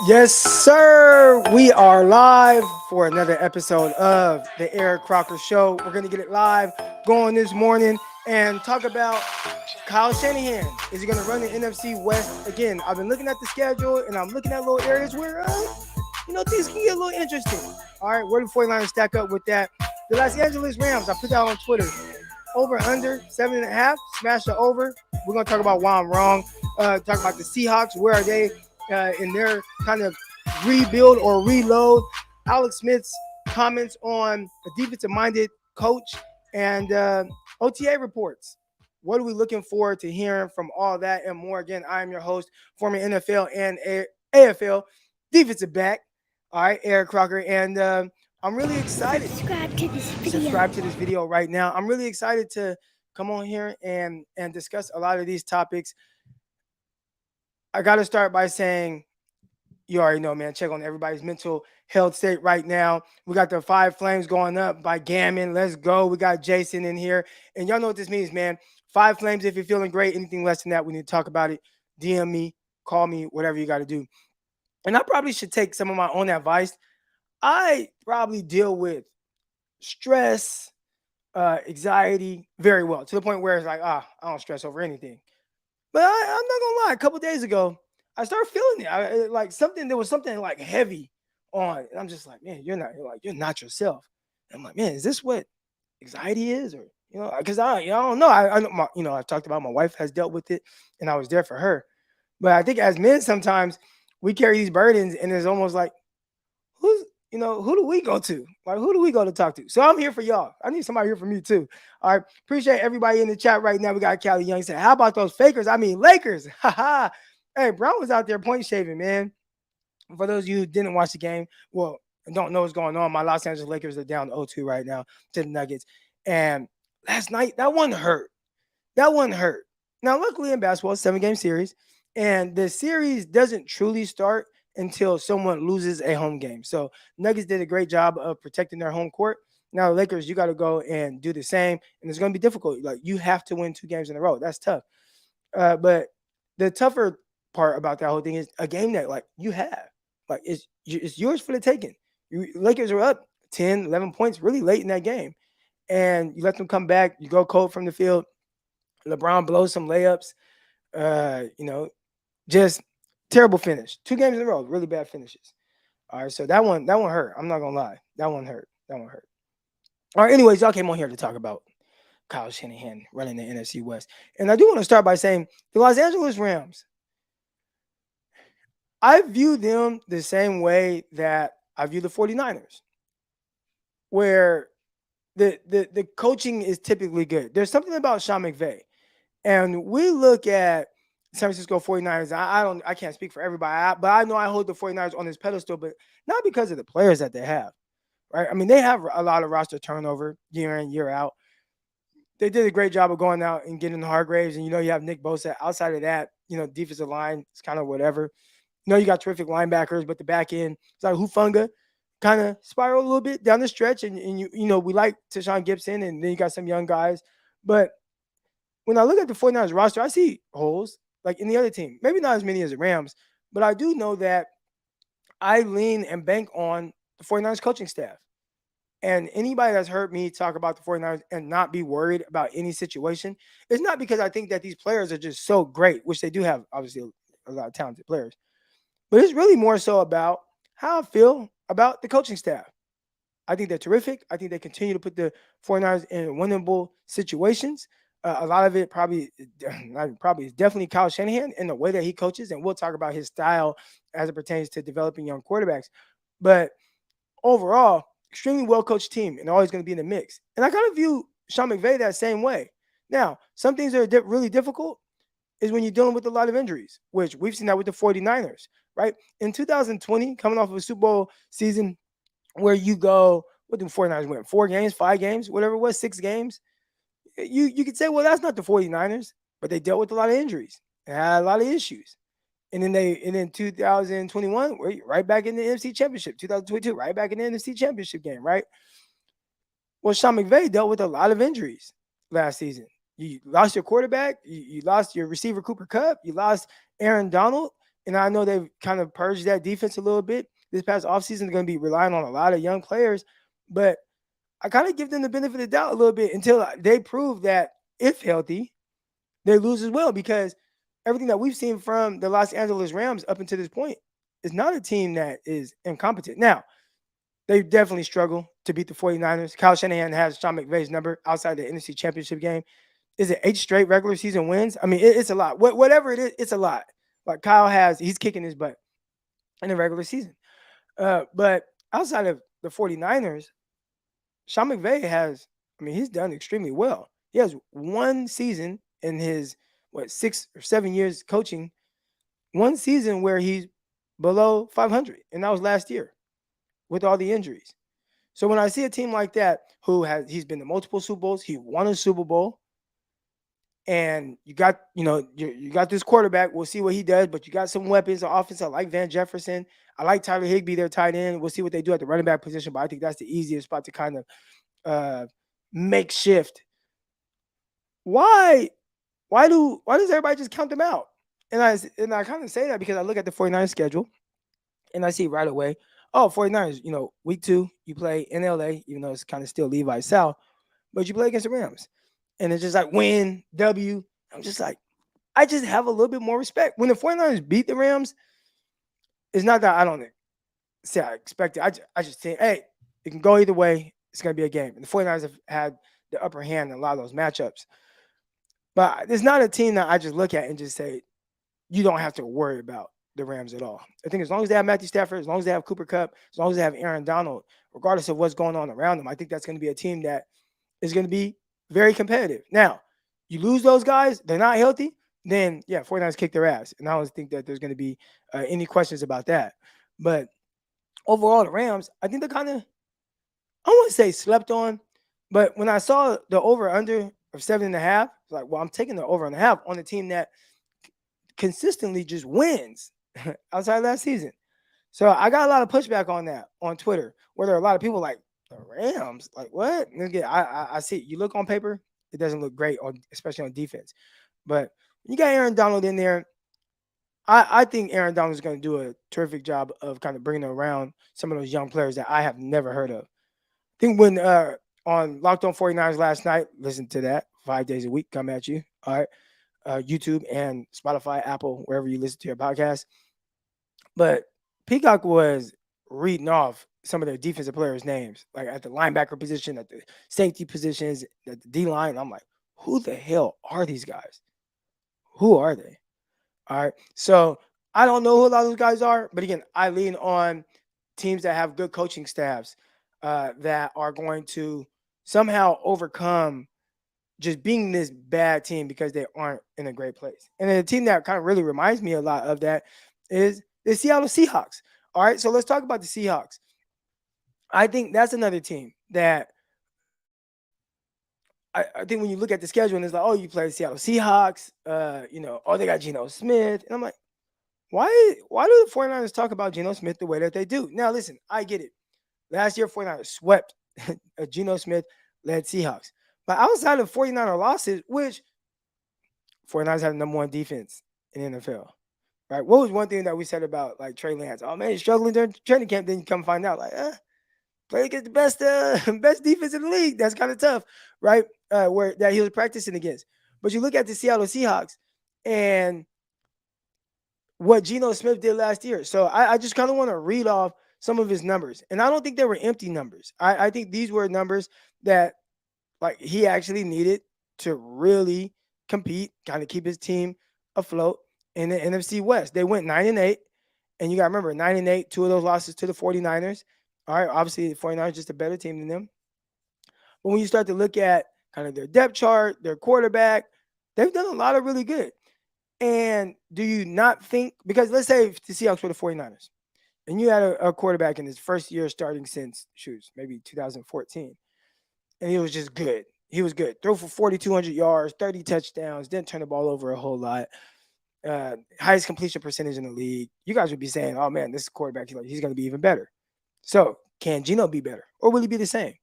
Yes, sir. We are live for another episode of the Eric Crocker Show. We're going to get it live going this morning and talk about Kyle Shanahan. Is he going to run the NFC West again? I've been looking at the schedule and I'm looking at little areas where, things can get a little interesting. All right, where do the 49ers stack up with that? The Los Angeles Rams, I put that on Twitter. Over under 7.5, smash the over. We're gonna talk about why I'm wrong. Talk about the Seahawks. Where are they in their kind of rebuild or reload? Alex Smith's comments on a defensive-minded coach and OTA reports. What are we looking forward to hearing from all that and more? Again, I am your host, former NFL and AFL defensive back. All right, Eric Crocker, and I'm really excited. Subscribe to this video right now. I'm really excited to come on here and discuss a lot of these topics. I got to start by saying, you already know, man, check on everybody's mental health state right now. We got the Five Flames going up by Gammon. Let's go. We got Jason in here. And y'all know what this means, man. Five Flames, if you're feeling great. Anything less than that, we need to talk about it. DM me, call me, whatever you got to do. And I probably should take some of my own advice. I probably deal with stress, anxiety very well, to the point where it's like, I don't stress over anything. But I'm not gonna lie, a couple days ago, I started feeling it. Like something, there was something like heavy on, and I'm just like, man, you're not yourself. And I'm like, man, is this what anxiety is, or because I don't know. I know I've talked about my wife has dealt with it, and I was there for her. But I think as men, sometimes we carry these burdens, and it's almost like, who's who do we go to? Like, who do we go to talk to? So I'm here for y'all. I need somebody here for me too. All right. Appreciate everybody in the chat right now. We got Callie Young saying, how about those fakers? I mean, Lakers. Ha. Hey, Brown was out there point shaving, man. For those of you who didn't watch the game, well, don't know what's going on. My Los Angeles Lakers are down 0-2 right now to the Nuggets. And last night, that one hurt. That one hurt. Now, luckily in basketball, it's a 7-game series. And the series doesn't truly start until someone loses a home game. So Nuggets did a great job of protecting their home court. Now, Lakers, you got to go and do the same, and it's going to be difficult. Like, you have to win 2 games in a row. That's tough. But the tougher part about that whole thing is a game that like you have, like it's yours for the taking. Lakers are up 10, 11 points really late in that game, and you let them come back. You go cold from the field. LeBron blows some layups. Uh, you know, just terrible finish. 2 games in a row, really bad finishes. All right, so that one hurt. I'm not gonna lie, that one hurt. That one hurt. All right, anyways, y'all came on here to talk about Kyle Shanahan running the NFC West, and I do want to start by saying the Los Angeles Rams. I view them the same way that I view the 49ers, where the coaching is typically good. There's something about Sean McVay. And we look at San Francisco 49ers. I can't speak for everybody, but I know I hold the 49ers on this pedestal, but not because of the players that they have, right? I mean, they have a lot of roster turnover year in, year out. They did a great job of going out and getting the Hargraves, and you have Nick Bosa. Outside of that, defensive line is kind of whatever. You got terrific linebackers, but the back end, it's like Hufunga kind of spiraled a little bit down the stretch, and we like Tashawn Gibson, and then you got some young guys. But when I look at the 49ers roster, I see holes like in the other team. Maybe not as many as the Rams, but I do know that I lean and bank on the 49ers coaching staff. And anybody that's heard me talk about the 49ers and not be worried about any situation, it's not because I think that these players are just so great, which they do have, obviously, a lot of talented players. But it's really more so about how I feel about the coaching staff. I think they're terrific. I think they continue to put the 49ers in winnable situations. A lot of it probably is definitely Kyle Shanahan and the way that he coaches, and we'll talk about his style as it pertains to developing young quarterbacks. But overall, extremely well-coached team and always going to be in the mix. And I kind of view Sean McVay that same way. Now, some things that are really difficult is when you're dealing with a lot of injuries, which we've seen that with the 49ers, right? In 2020, coming off of a Super Bowl season where you go, what did the 49ers win? 4 games, 5 games, whatever it was, 6 games. You could say, well, that's not the 49ers, but they dealt with a lot of injuries and had a lot of issues. And then 2021, we're right back in the NFC Championship. 2022, right back in the NFC Championship game, right? Well, Sean McVay dealt with a lot of injuries last season. You lost your quarterback. You lost your receiver, Cooper Kupp. You lost Aaron Donald. And I know they've kind of purged that defense a little bit. This past offseason, they're going to be relying on a lot of young players. But I kind of give them the benefit of the doubt a little bit until they prove that if healthy, they lose as well. Because everything that we've seen from the Los Angeles Rams up until this point is not a team that is incompetent. Now, they definitely struggle to beat the 49ers. Kyle Shanahan has Sean McVay's number outside the NFC Championship game. Is it 8 straight regular season wins? I mean, it's a lot. Whatever it is, it's a lot. Like Kyle he's kicking his butt in the regular season. But outside of the 49ers, Sean McVay he's done extremely well. He has one season in his, 6 or 7 years coaching, one season where he's below 500, and that was last year with all the injuries. So when I see a team like that he's been to multiple Super Bowls, he won a Super Bowl, and you got this quarterback. We'll see what he does, but you got some weapons on offense. I like Van Jefferson. I like Tyler Higbee, their tight end. We'll see what they do at the running back position, but I think that's the easiest spot to kind of make shift. Why does everybody just count them out? And I kind of say that because I look at the 49ers schedule and I see right away, 49ers, week 2, you play in LA, even though it's kind of still Levi South, but you play against the Rams. And it's just like win, W. I'm just like, I just have a little bit more respect. When the 49ers beat the Rams, it's not that I don't say I expect it. I just think, hey, it can go either way. It's going to be a game. And the 49ers have had the upper hand in a lot of those matchups. But it's not a team that I just look at and just say, you don't have to worry about the Rams at all. I think as long as they have Matthew Stafford, as long as they have Cooper Kupp, as long as they have Aaron Donald, regardless of what's going on around them, I think that's going to be a team that is going to be very competitive. Now, you lose those guys, they're not healthy, then, 49ers kick their ass. And I don't think that there's going to be any questions about that. But overall, the Rams, I think they're kind of, I don't want to say slept on, but when I saw the over-under of 7.5, it's like, well, I'm taking the over-and-a-half on a team that consistently just wins outside last season. So I got a lot of pushback on that on Twitter, where there are a lot of people like, the Rams, like what? And again, I see it. You look on paper, it doesn't look great, especially on defense. But you got Aaron Donald in there. I think Aaron Donald is going to do a terrific job of kind of bringing around some of those young players that I have never heard of. I think when on Locked On 49ers last night, listen to that 5 days a week, come at you. All right. YouTube and Spotify, Apple, wherever you listen to your podcast. But Peacock was reading off some of their defensive players' names, like at the linebacker position, at the safety positions, at the D line. I'm like, who the hell are these guys? Who are they? All right. So I don't know who a lot of those guys are, but again, I lean on teams that have good coaching staffs that are going to somehow overcome just being this bad team because they aren't in a great place. And then a team that kind of really reminds me a lot of that is the Seattle Seahawks. All right, so let's talk about the Seahawks. I think that's another team that I think when you look at the schedule and it's like, oh, you play the Seattle Seahawks, they got Geno Smith. And I'm like, why do the 49ers talk about Geno Smith the way that they do? Now, listen, I get it. Last year, 49ers swept a Geno Smith-led Seahawks. But outside of 49er losses, which 49ers have the number 1 defense in the NFL, right? What was one thing that we said about like Trey Lance? Oh man, he's struggling during training camp. Then you come find out like, play against the best best defense in the league. That's kind of tough, right? Where that he was practicing against. But you look at the Seattle Seahawks and what Geno Smith did last year. So I just kind of want to read off some of his numbers, and I don't think they were empty numbers. I think these were numbers that like he actually needed to really compete, kind of keep his team afloat in the NFC West. They went 9-8, and you got to remember 9-8, 2 of those losses to the 49ers. All right, obviously the 49ers just a better team than them. But when you start to look at kind of their depth chart, their quarterback, they've done a lot of really good. And do you not think, because let's say the Seahawks were the 49ers, and you had a quarterback in his first year starting since, maybe 2014, and he was just good. He was good. Throw for 4,200 yards, 30 touchdowns, didn't turn the ball over a whole lot. Highest completion percentage in the league. You guys would be saying, oh, man, this quarterback, he's going to be even better. So can Geno be better? Or will he be the same?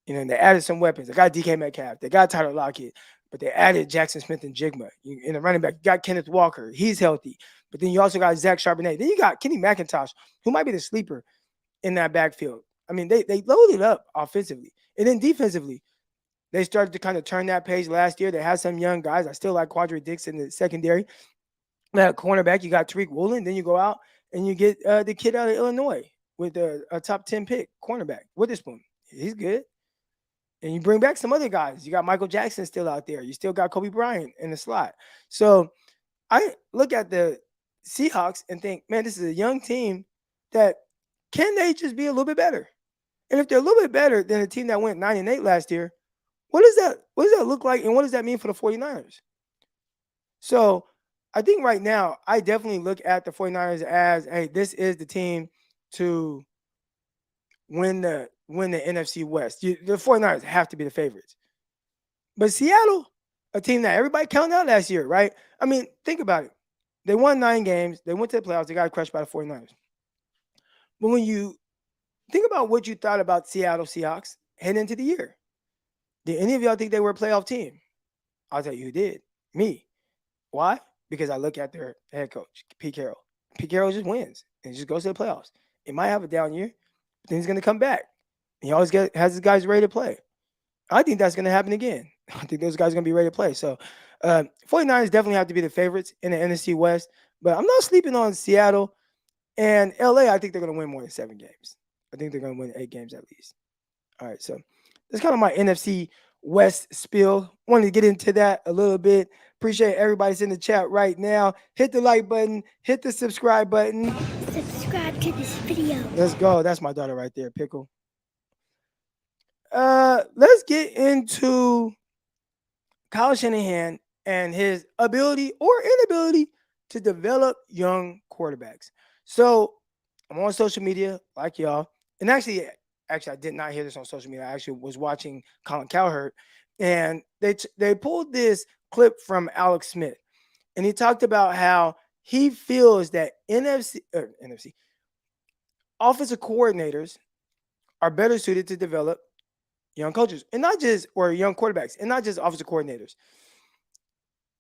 They added some weapons. They got DK Metcalf. They got Tyler Lockett. But they added Jackson Smith and Jigma. In the running back, you got Kenneth Walker. He's healthy. But then you also got Zach Charbonnet. Then you got Kenny McIntosh, who might be the sleeper in that backfield. I mean, they loaded up offensively. And then defensively, they started to kind of turn that page last year. They had some young guys. I still like Quadri Dixon in the secondary. That cornerback, you got Tariq Woolen. Then you go out and you get the kid out of Illinois with a top 10 pick cornerback, Witherspoon. He's good. And you bring back some other guys. You got Michael Jackson still out there. You still got Kobe Bryant in the slot. So I look at the Seahawks and think, man, this is a young team that can they just be a little bit better? And if they're a little bit better than the team that went 9-8 last year, what does that look like and what does that mean for the 49ers? So I think right now I definitely look at the 49ers as, hey, this is the team to win the NFC West. The 49ers have to be the favorites. But Seattle, a team that everybody counted out last year, right? I mean, think about it. They won 9 games. They went to the playoffs. They got crushed by the 49ers. But when you think about what you thought about Seattle Seahawks heading into the year, did any of y'all think they were a playoff team? I'll tell you who did. Me. Why? Because I look at their head coach, Pete Carroll. Pete Carroll just wins and just goes to the playoffs. It might have a down year, but then he's going to come back. He always has his guys ready to play. I think that's going to happen again. I think those guys are going to be ready to play. So 49ers definitely have to be the favorites in the NFC West. But I'm not sleeping on Seattle and LA. I think they're going to win more than 7 games. I think they're going to win 8 games at least. All right, so that's kind of my NFC West spiel. Wanted to get into that a little bit. Appreciate everybody's in the chat right now. Hit the like button. Hit the subscribe button. Subscribe to this video. Let's go. That's my daughter right there, Pickle. Let's get into Kyle Shanahan and his ability or inability to develop young quarterbacks. So I'm on social media like y'all, and actually I did not hear this on social media. I actually was watching Colin Cowherd, and they pulled this clip from Alex Smith, and he talked about how he feels that NFC offensive coordinators are better suited to develop young coaches and not just or young quarterbacks and not just offensive coordinators.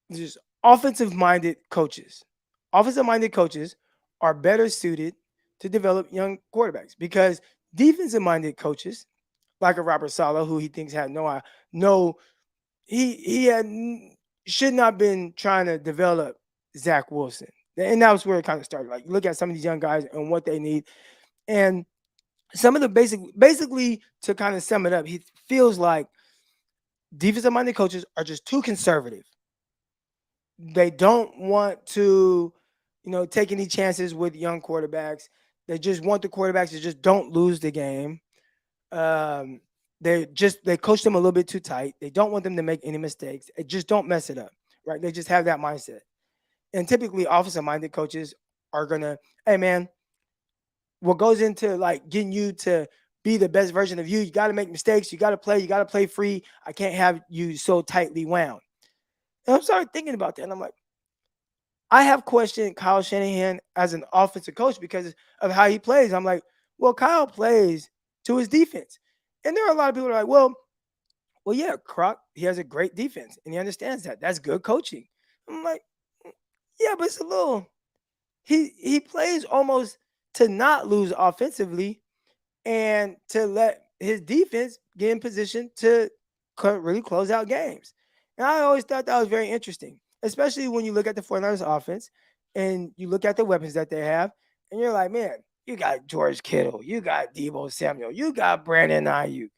Just offensive-minded coaches. Offensive-minded coaches are better suited to develop young quarterbacks because defensive-minded coaches, like a Robert Saleh, who he thinks had should not been trying to develop Zach Wilson. And that was where it kind of started. Like, look at some of these young guys and what they need. And some of the basically to kind of sum it up, he feels like defensive-minded coaches are just too conservative. They don't want to, take any chances with young quarterbacks. They just want the quarterbacks to just don't lose the game. They coach them a little bit too tight. They don't want them to make any mistakes. They just don't mess it up, right? They just have that mindset. And typically, offensive-minded coaches are gonna, hey man, what goes into like getting you to be the best version of you, you got to make mistakes. You got to play free. I can't have you so tightly wound. And I started thinking about that. And I'm like, I have questioned Kyle Shanahan as an offensive coach because of how he plays. I'm like, well, Kyle plays to his defense. And there are a lot of people that are like, well, yeah, Croc, he has a great defense and he understands that. That's good coaching. I'm like, yeah, but it's a little, he plays almost to not lose offensively and to let his defense get in position to really close out games. And I always thought that was very interesting, especially when you look at the 49ers offense and you look at the weapons that they have, and you're like, man, you got George Kittle, you got Deebo Samuel, you got Brandon Ayuk,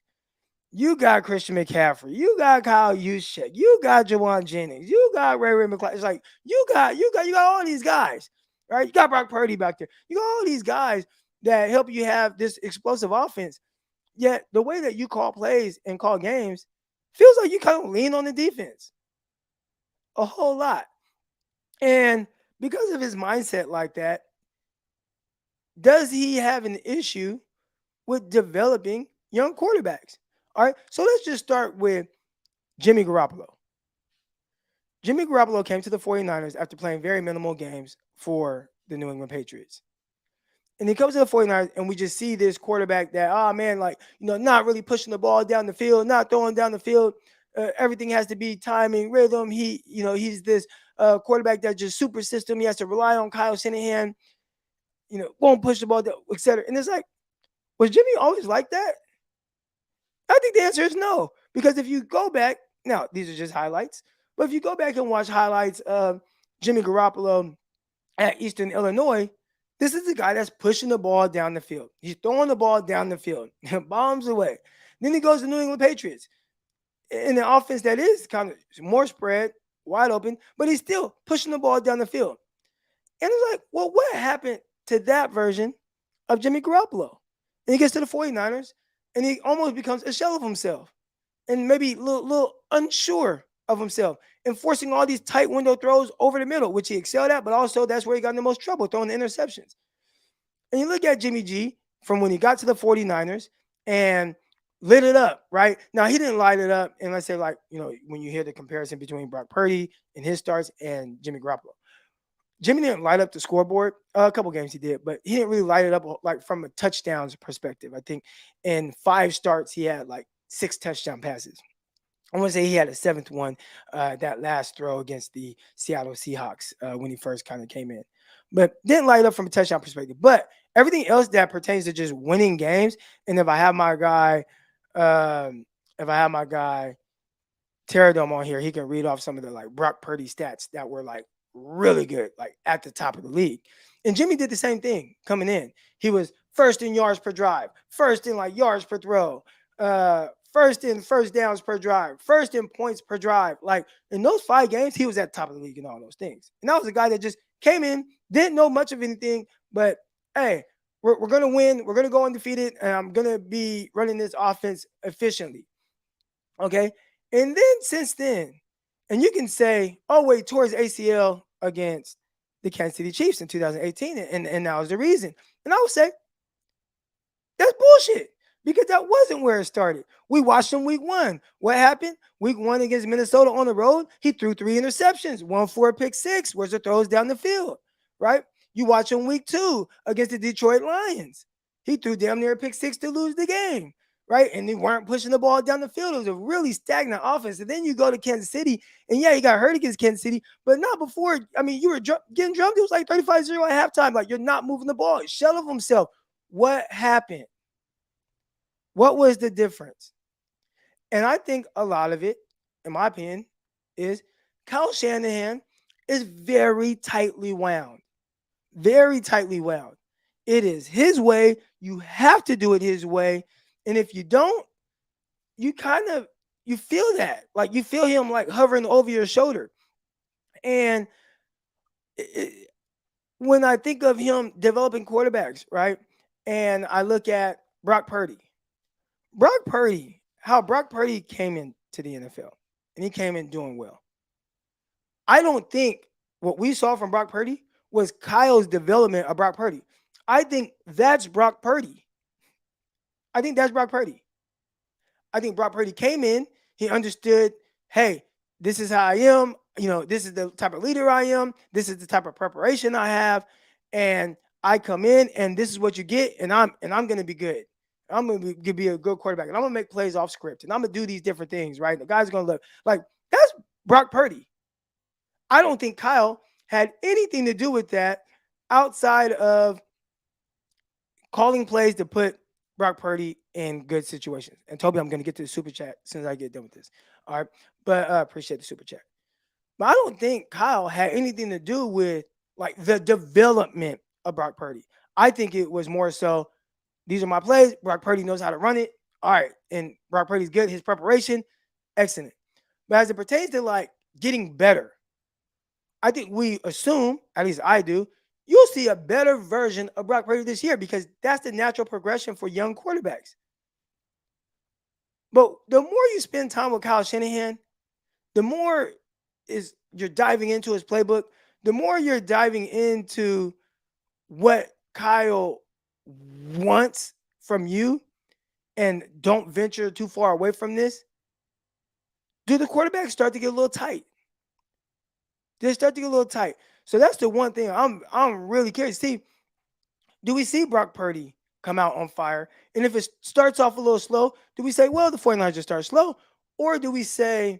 you got Christian McCaffrey, you got Kyle Juszczyk, you got Jawan Jennings, you got Ray McCloud. It's like you got all these guys, right? You got Brock Purdy back there. You got all these guys that help you have this explosive offense. Yet the way that you call plays and call games feels like you kind of lean on the defense a whole lot. And because of his mindset like that, does he have an issue with developing young quarterbacks? All right, so let's just start with Jimmy Garoppolo. Jimmy Garoppolo came to the 49ers after playing very minimal games for the New England Patriots. And he comes to the 49ers, and we just see this quarterback that, not really pushing the ball down the field, not throwing down the field. Everything has to be timing, rhythm. He's this quarterback that's just super system. He has to rely on Kyle Shanahan, won't push the ball, etc. And it's like, was Jimmy always like that? I think the answer is no. Because if you go back, now these are just highlights, but if you go back and watch highlights of Jimmy Garoppolo at Eastern Illinois, this is the guy that's pushing the ball down the field. He's throwing the ball down the field, bombs away. Then he goes to New England Patriots in an offense that is kind of more spread, wide open, but he's still pushing the ball down the field. And it's like, well, what happened to that version of Jimmy Garoppolo? And he gets to the 49ers and he almost becomes a shell of himself and maybe a little unsure of himself and forcing all these tight window throws over the middle, which he excelled at, but also that's where he got in the most trouble, throwing the interceptions. And you look at Jimmy G from when he got to the 49ers and lit it up, right? Now, he didn't light it up. And let's say, like, when you hear the comparison between Brock Purdy and his starts and Jimmy Garoppolo, Jimmy didn't light up the scoreboard. A couple games he did, but he didn't really light it up like from a touchdowns perspective. I think in 5 starts, he had like 6 touchdown passes. I want to say he had a 7th one, that last throw against the Seattle Seahawks when he first kind of came in. But didn't light up from a touchdown perspective. But everything else that pertains to just winning games, and if I have my guy, Terradome on here, he can read off some of the like Brock Purdy stats that were like really good, like at the top of the league. And Jimmy did the same thing coming in. He was first in yards per drive, first in like yards per throw, first in first downs per drive, first in points per drive. Like in those 5 games, he was at the top of the league in all those things. And that was a guy that just came in, didn't know much of anything, but hey, we're going to win. We're going to go undefeated, and I'm going to be running this offense efficiently. Okay. And then since then, and you can say, oh, wait, towards ACL against the Kansas City Chiefs in 2018, and that was the reason. And I would say, that's bullshit because that wasn't where it started. We watched him week 1. What happened? Week 1 against Minnesota on the road, he threw 3 interceptions, 1 for a pick 6, where's the throws down the field, right? You watch him week 2 against the Detroit Lions. He threw damn near a pick 6 to lose the game, right? And they weren't pushing the ball down the field. It was a really stagnant offense. And then you go to Kansas City, and yeah, he got hurt against Kansas City, but not before. I mean, you were getting drummed. It was like 35-0 at halftime. Like, you're not moving the ball. Shell of himself. What happened? What was the difference? And I think a lot of it, in my opinion, is Kyle Shanahan is very tightly wound. Very tightly wound. It is his way. You have to do it his way. And if you don't, you feel that. Like you feel him like hovering over your shoulder. And when I think of him developing quarterbacks, right? And I look at Brock Purdy. How Brock Purdy came into the NFL and he came in doing well. I don't think what we saw from Brock Purdy was Kyle's development of Brock Purdy. I think that's Brock Purdy. I think Brock Purdy came in, he understood, hey, this is how I am. This is the type of leader I am. This is the type of preparation I have. And I come in and this is what you get. And I'm going to be good. I'm going to be a good quarterback. And I'm going to make plays off script. And I'm going to do these different things, right? The guy's going to look like that's Brock Purdy. I don't think Kyle had anything to do with that outside of calling plays to put Brock Purdy in good situations. And Toby, I'm going to get to the super chat as soon as I get done with this. All right. But appreciate the super chat. But I don't think Kyle had anything to do with like the development of Brock Purdy. I think it was more so, these are my plays. Brock Purdy knows how to run it. All right. And Brock Purdy's good. His preparation, excellent. But as it pertains to like getting better, I think we assume, at least I do, you'll see a better version of Brock Purdy this year because that's the natural progression for young quarterbacks. But the more you spend time with Kyle Shanahan, the more you're diving into his playbook, the more you're diving into what Kyle wants from you, and don't venture too far away from this, do the quarterbacks start to get a little tight? They start to get a little tight. So that's the one thing I'm really curious to see. Do we see Brock Purdy come out on fire? And if it starts off a little slow, do we say, well, the 49ers just start slow? Or do we say,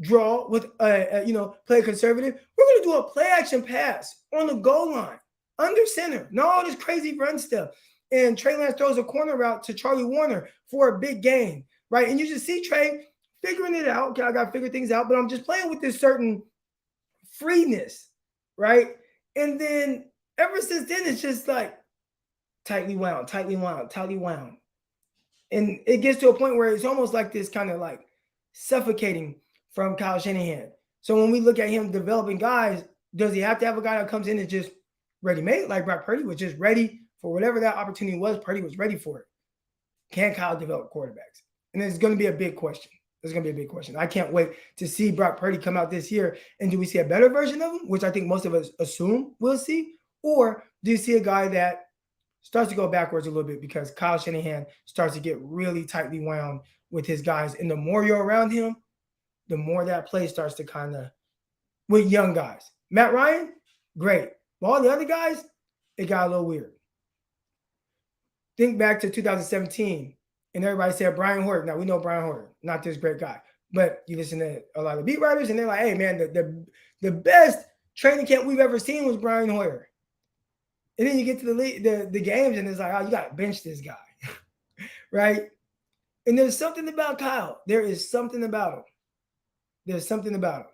draw with play conservative. We're gonna do a play action pass on the goal line under center. No, all this crazy run stuff. And Trey Lance throws a corner route to Charlie Warner for a big gain, right? And you just see Trey figuring it out. Okay, I got to figure things out, but I'm just playing with this certain freeness, right? And then ever since then, it's just like tightly wound, tightly wound, tightly wound. And it gets to a point where it's almost like this kind of like suffocating from Kyle Shanahan. So when we look at him developing guys, does he have to have a guy that comes in and just ready made? Like Brock Purdy was just ready for whatever that opportunity was. Purdy was ready for it. Can Kyle develop quarterbacks? And it's going to be a big question. It's going to be a big question. I can't wait to see Brock Purdy come out this year. And do we see a better version of him, which I think most of us assume we'll see? Or do you see a guy that starts to go backwards a little bit because Kyle Shanahan starts to get really tightly wound with his guys? And the more you're around him, the more that play starts to kind of, with young guys. Matt Ryan, great. But all the other guys, it got a little weird. Think back to 2017, and everybody said Brian Hoyer. Now, we know Brian Hoyer, not this great guy. But you listen to a lot of beat writers, and they're like, hey, man, the best training camp we've ever seen was Brian Hoyer. And then you get to the games, and it's like, oh, you got to bench this guy, right? And there's something about Kyle. There is something about him. There's something about him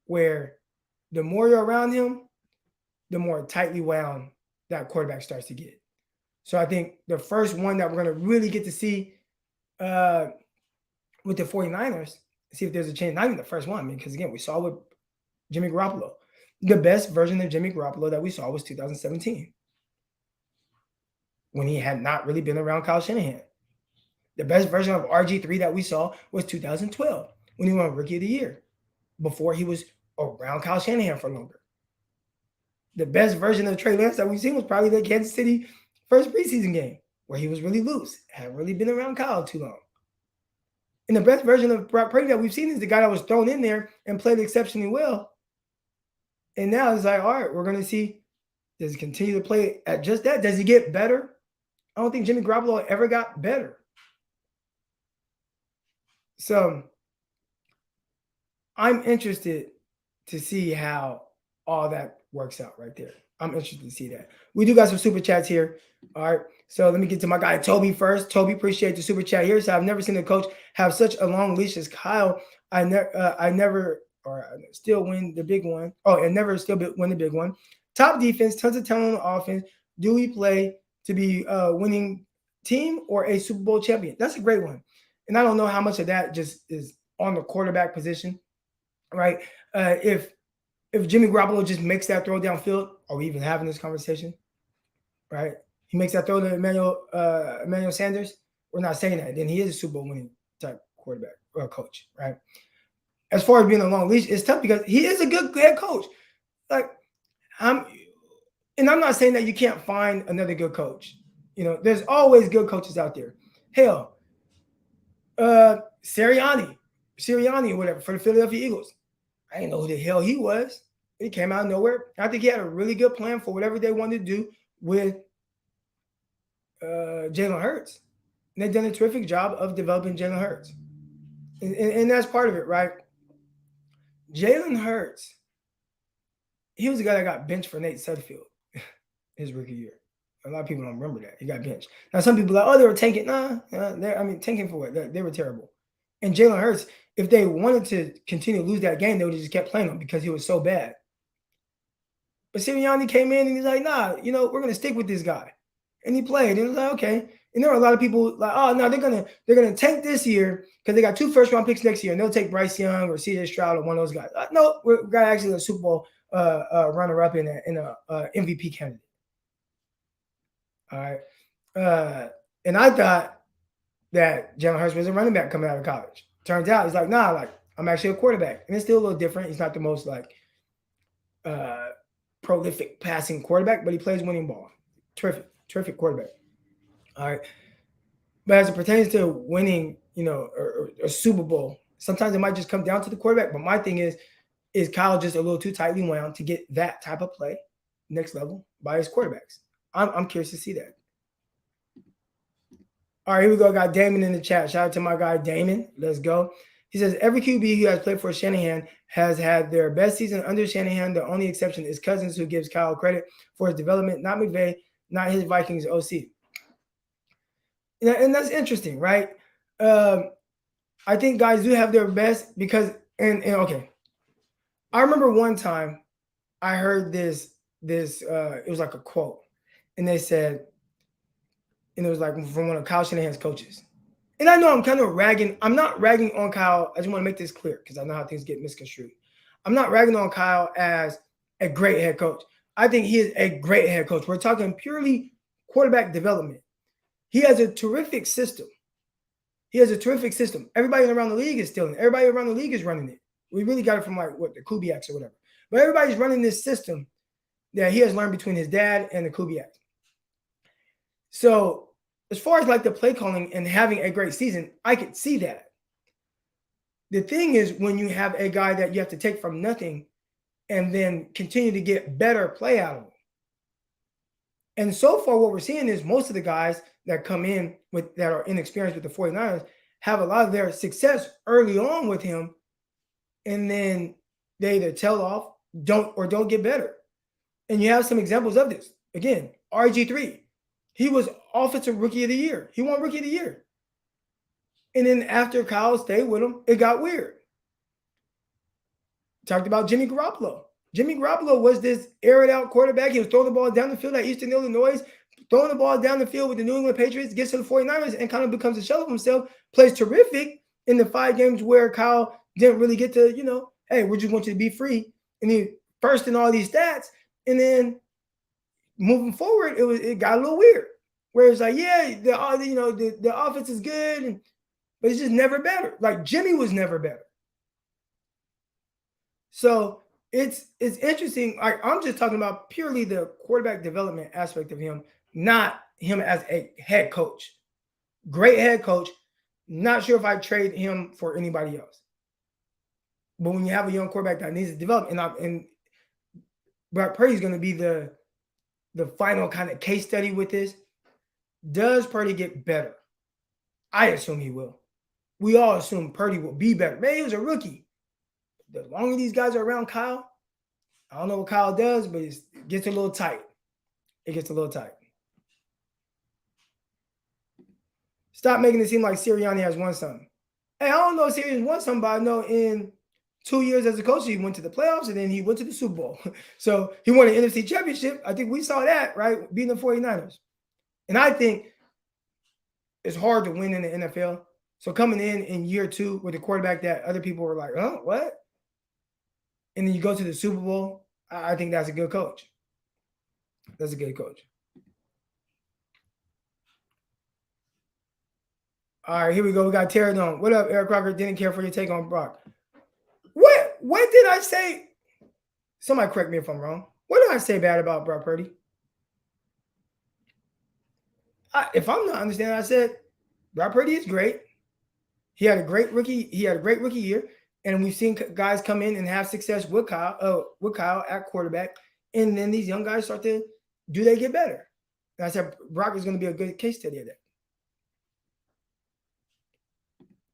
where the more you're around him, the more tightly wound that quarterback starts to get. So I think the first one that we're going to really get to see with the 49ers, see if there's a change. Not even the first one, because again, we saw with Jimmy Garoppolo. The best version of Jimmy Garoppolo that we saw was 2017, when he had not really been around Kyle Shanahan. The best version of RG3 that we saw was 2012, when he won Rookie of the Year, before he was around Kyle Shanahan for longer. The best version of Trey Lance that we've seen was probably the Kansas City first preseason game, where he was really loose, hadn't really been around Kyle too long. And the best version of Brock Purdy that we've seen is the guy that was thrown in there and played exceptionally well. And now it's like, all right, we're going to see, does he continue to play at just that? Does he get better? I don't think Jimmy Garoppolo ever got better. So I'm interested to see how all that works out right there. I'm interested to see that. We do got some super chats here. All right. So let me get to my guy, Toby, first. Toby, appreciate the super chat here. So I've never seen a coach have such a long leash as Kyle. I never still win the big one. Oh, and never still win the big one. Top defense, tons of talent on offense. Do we play to be a winning team or a Super Bowl champion? That's a great one. And I don't know how much of that just is on the quarterback position, right? If Jimmy Garoppolo just makes that throw downfield, are we even having this conversation, right? He makes that throw to Emmanuel Sanders. We're not saying that. Then he is a Super Bowl winning type quarterback or coach, right? As far as being a long leash, it's tough because he is a good head coach. Like, I'm not saying that you can't find another good coach. You know, there's always good coaches out there. Hell, Sirianni or whatever for the Philadelphia Eagles. I didn't know who the hell he was. He came out of nowhere. I think he had a really good plan for whatever they wanted to do with Jalen Hurts. And they've done a terrific job of developing Jalen Hurts. And that's part of it, right? Jalen Hurts, he was the guy that got benched for Nate Sudfeld his rookie year. A lot of people don't remember that. He got benched. Now, some people are like, oh, they were tanking. Tanking for what? They were terrible. And Jalen Hurts, if they wanted to continue to lose that game, they would have just kept playing him because he was so bad. But Sirianni came in and he's like, nah, we're going to stick with this guy. And he played. And it was like, okay. And there were a lot of people like, oh, no, they're gonna tank this year because they got 2 first-round picks next year, and they'll take Bryce Young or C.J. Stroud or one of those guys. No, we're got actually a Super Bowl runner-up in a MVP candidate. All right. And I thought that Jalen Hurts was a running back coming out of college. Turns out he's like, nah, like I'm actually a quarterback. And it's still a little different. He's not the most prolific passing quarterback, but he plays winning ball. Terrific quarterback. All right. But as it pertains to winning, or a Super Bowl, sometimes it might just come down to the quarterback. But my thing is Kyle just a little too tightly wound to get that type of play next level by his quarterbacks? I'm curious to see that. All right, here we go. Got Damon in the chat. Shout out to my guy Damon. Let's go. He says every QB who has played for Shanahan has had their best season under Shanahan. The only exception is Cousins, who gives Kyle credit for his development, not McVay, not his Vikings OC. And that's interesting, right? Um, I think guys do have their best because, and okay, I remember one time I heard this it was like a quote, and they said, and it was like from one of Kyle Shanahan's coaches. And I know I'm kind of ragging. I'm not ragging on Kyle. I just want to make this clear because I know how things get misconstrued. I'm not ragging on Kyle as a great head coach. I think he is a great head coach. We're talking purely quarterback development. He has a terrific system. He has a terrific system. Everybody around the league is stealing. Everybody around the league is running it. We really got it from like what the Kubiaks or whatever. But everybody's running this system that he has learned between his dad and the Kubiaks. So as far as like the play calling and having a great season, I could see that. The thing is when you have a guy that you have to take from nothing and then continue to get better play out of him. And so far what we're seeing is most of the guys that come in with that are inexperienced with the 49ers have a lot of their success early on with him, and then they either tell off, don't get better. And you have some examples of this. Again, RG3, he was offensive rookie of the year. He won rookie of the year. And then after Kyle stayed with him, it got weird. Talked about Jimmy Garoppolo. Jimmy Garoppolo was this aired out quarterback. He was throwing the ball down the field at Eastern Illinois, throwing the ball down the field with the New England Patriots, gets to the 49ers and kind of becomes a shell of himself, plays terrific in the 5 games where Kyle didn't really get to, hey, we just want you to be free. And he first in all these stats. And then moving forward, it got a little weird. Where it's like, yeah, the offense is good, but it's just never better. Like Jimmy was never better. So it's interesting. I'm just talking about purely the quarterback development aspect of him, not him as a head coach. Great head coach. Not sure if I trade him for anybody else. But when you have a young quarterback that needs to develop, and Brock Purdy's going to be the final kind of case study with this. Does Purdy get better? I assume he will. We all assume Purdy will be better. Man, he was a rookie. The longer these guys are around Kyle, I don't know what Kyle does, but it gets a little tight. It gets a little tight. Stop making it seem like Sirianni has won something. Hey, I don't know if Sirianni won something, but I know in 2 years as a coach, he went to the playoffs and then he went to the Super Bowl. So he won an NFC championship. I think we saw that, right? Beating the 49ers. And I think it's hard to win in the NFL. So coming in year 2 with a quarterback that other people were like, oh, what? And then you go to the Super Bowl, I think that's a good coach. That's a good coach. All right, here we go. We got Terry Dome. What up, Eric Crocker? Didn't care for your take on Brock. What did I say? Somebody correct me if I'm wrong. What did I say bad about Brock Purdy? If I'm not understanding, I said Brock Purdy is great. He had a great rookie year. And we've seen guys come in and have success with Kyle at quarterback. And then these young guys do they get better? And I said, Brock is going to be a good case study of that.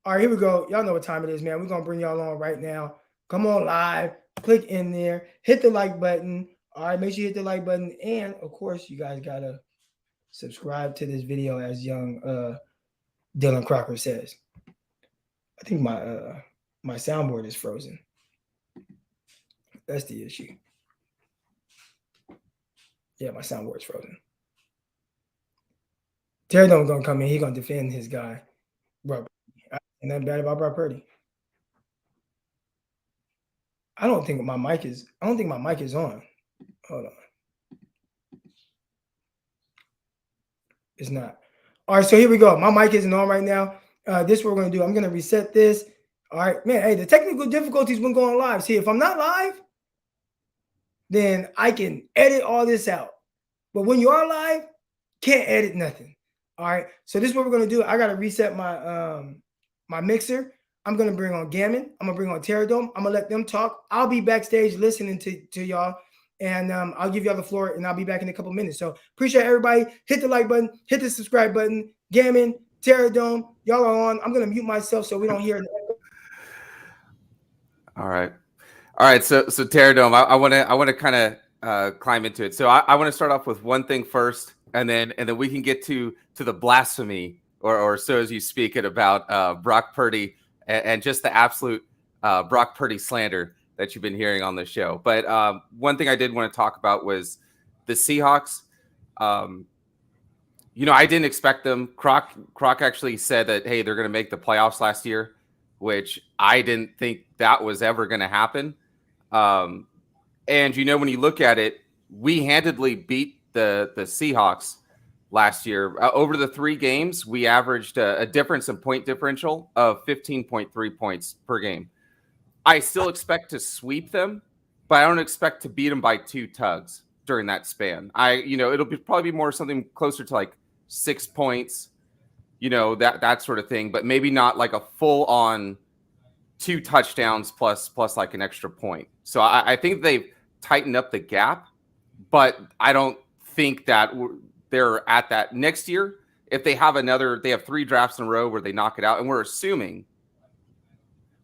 All right, here we go. Y'all know what time it is, man. We're going to bring y'all on right now. Come on live. Click in there. Hit the like button. All right, make sure you hit the like button. And, of course, you guys got to subscribe to this video as young Dylan Crocker says. I think my soundboard is frozen. That's the issue. Yeah, my soundboard is frozen. Terry Dome gonna come in. He's gonna defend his guy, Brock. Ain't nothing bad about Brock Purdy. I don't think my mic is on. Hold on. It's not. All right, so here we go. My mic isn't on right now. This is what we're gonna do. I'm gonna reset this. All right, man. Hey, the technical difficulties when going live. See, if I'm not live, then I can edit all this out. But when you are live, can't edit nothing. All right. So this is what we're gonna do. I gotta reset my my mixer. I'm gonna bring on Gammon. I'm gonna bring on Terry Dome. I'm gonna let them talk. I'll be backstage listening to y'all, and I'll give y'all the floor, and I'll be back in a couple minutes. So appreciate everybody. Hit the like button. Hit the subscribe button. Gammon, Terry Dome, y'all are on. I'm gonna mute myself so we don't hear. All right. All right. So Terradome, I want to kind of climb into it. So I want to start off with one thing first, and then we can get to the blasphemy or so as you speak it about Brock Purdy and just the absolute Brock Purdy slander that you've been hearing on the show. But one thing I did want to talk about was the Seahawks. Um, I didn't expect them. Croc actually said that, hey, they're going to make the playoffs last year, which I didn't think that was ever going to happen. Um, and when you look at it, we handedly beat the Seahawks last year. Over the 3 games, we averaged a difference in point differential of 15.3 points per game. I still expect to sweep them, but I don't expect to beat them by 2 tugs during that span. It'll probably be more something closer to like 6 points, that sort of thing, but maybe not like a full on 2 touchdowns plus like an extra point. So I think they've tightened up the gap, but I don't think that they're at that next year. If they have they have 3 drafts in a row where they knock it out, and we're assuming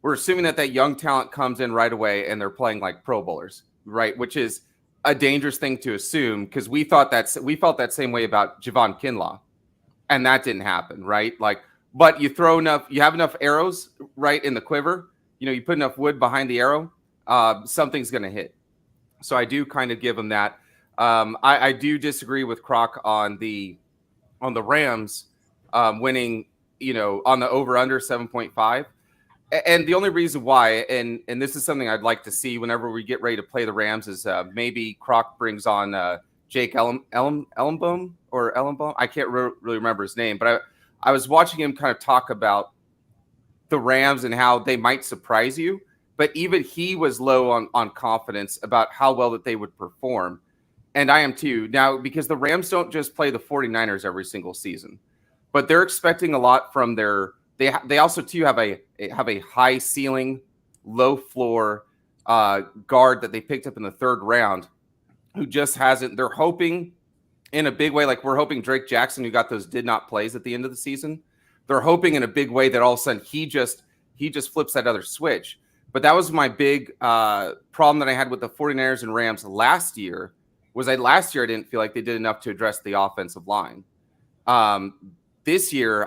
that young talent comes in right away and they're playing like Pro Bowlers, right? Which is a dangerous thing to assume because we felt that same way about Javon Kinlaw, and that didn't happen, right? Like, but you have enough arrows right in the quiver. You put enough wood behind the arrow, something's going to hit. So I do kind of give them that. I do disagree with Croc on the Rams winning, on the over under 7.5. And the only reason why, and this is something I'd like to see whenever we get ready to play the Rams, is maybe Croc brings on Jake Ellenboom or Ellenboom. I can't really remember his name, but I was watching him kind of talk about the Rams and how they might surprise you. But even he was low on confidence about how well that they would perform. And I am too. Now, because the Rams don't just play the 49ers every single season, but they're expecting a lot from their – they also too have a high ceiling, low floor guard that they picked up in the 3rd round who just hasn't – they're hoping in a big way, like we're hoping Drake Jackson, who got those did not plays at the end of the season, they're hoping in a big way that all of a sudden he just flips that other switch. But that was my big problem that I had with the 49ers and Rams last year. Last year I didn't feel like they did enough to address the offensive line. This year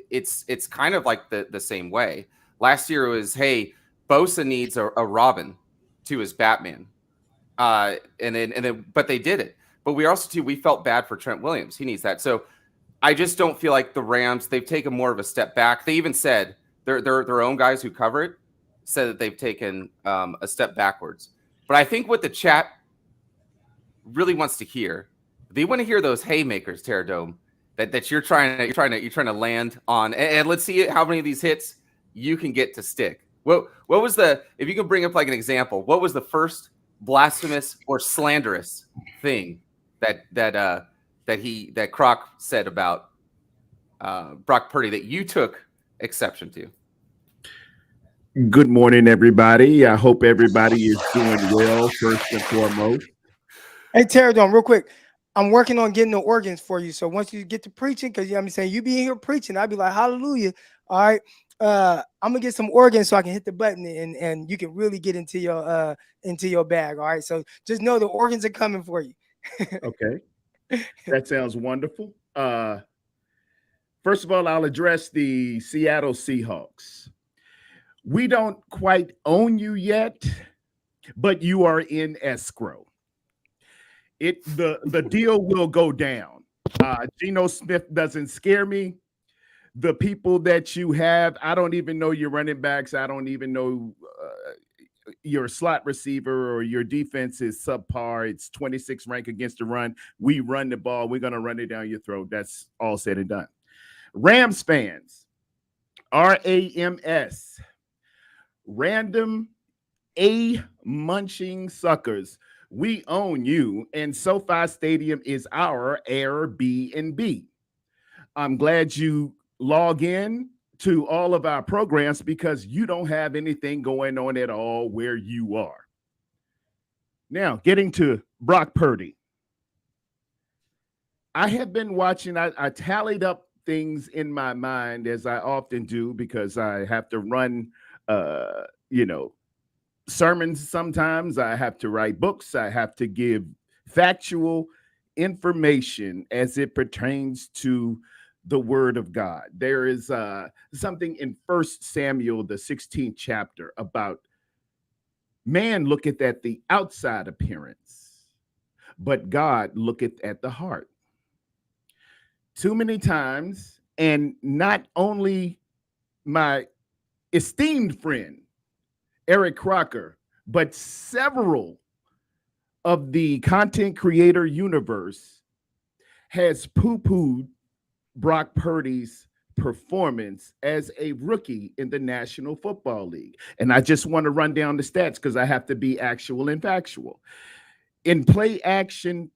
it's kind of like the same way. Last year it was, hey, Bosa needs a Robin to his Batman, and then but they did it. But we felt bad for Trent Williams. He needs that. So I just don't feel like the Rams, they've taken more of a step back. They even said their own guys who cover it said that they've taken a step backwards. But I think what the chat really wants to hear, they want to hear those haymakers, Terradome, that you're trying to land on. And let's see how many of these hits you can get to stick. What was if you could bring up like an example, what was the first blasphemous or slanderous thing that Croc said about Brock Purdy that you took exception to? Good morning, everybody. I hope everybody is doing well, first and foremost. Hey, Terradome, real quick. I'm working on getting the organs for you. So once you get to preaching, because I'm saying you be in here preaching, I'd be like, hallelujah. All right. I'm gonna get some organs so I can hit the button and you can really get into your bag. All right. So just know the organs are coming for you. Okay. That sounds wonderful. First of all, I'll address the Seattle Seahawks. We don't quite own you yet, but you are in escrow. The deal will go down. Geno Smith doesn't scare me. The people that you have, I don't even know your running backs. I don't even know your slot receiver or your defense is subpar. It's 26th rank against the run. We run the ball. We're going to run it down your throat. That's all said and done. Rams fans, RAMS, random munching suckers. We own you, and SoFi Stadium is our Airbnb. I'm glad you log in to all of our programs because you don't have anything going on at all where you are. Now, getting to Brock Purdy. I have been watching, I tallied up things in my mind as I often do because I have to run, sermons sometimes. I have to write books. I have to give factual information as it pertains to the word of God. There is something in First Samuel, the 16th chapter, about man looketh at the outside appearance, but God looketh at the heart. Too many times, and not only my esteemed friend, Eric Crocker, but several of the content creator universe has poo-pooed Brock Purdy's performance as a rookie in the National Football League. And I just want to run down the stats because I have to be actual and factual. In play action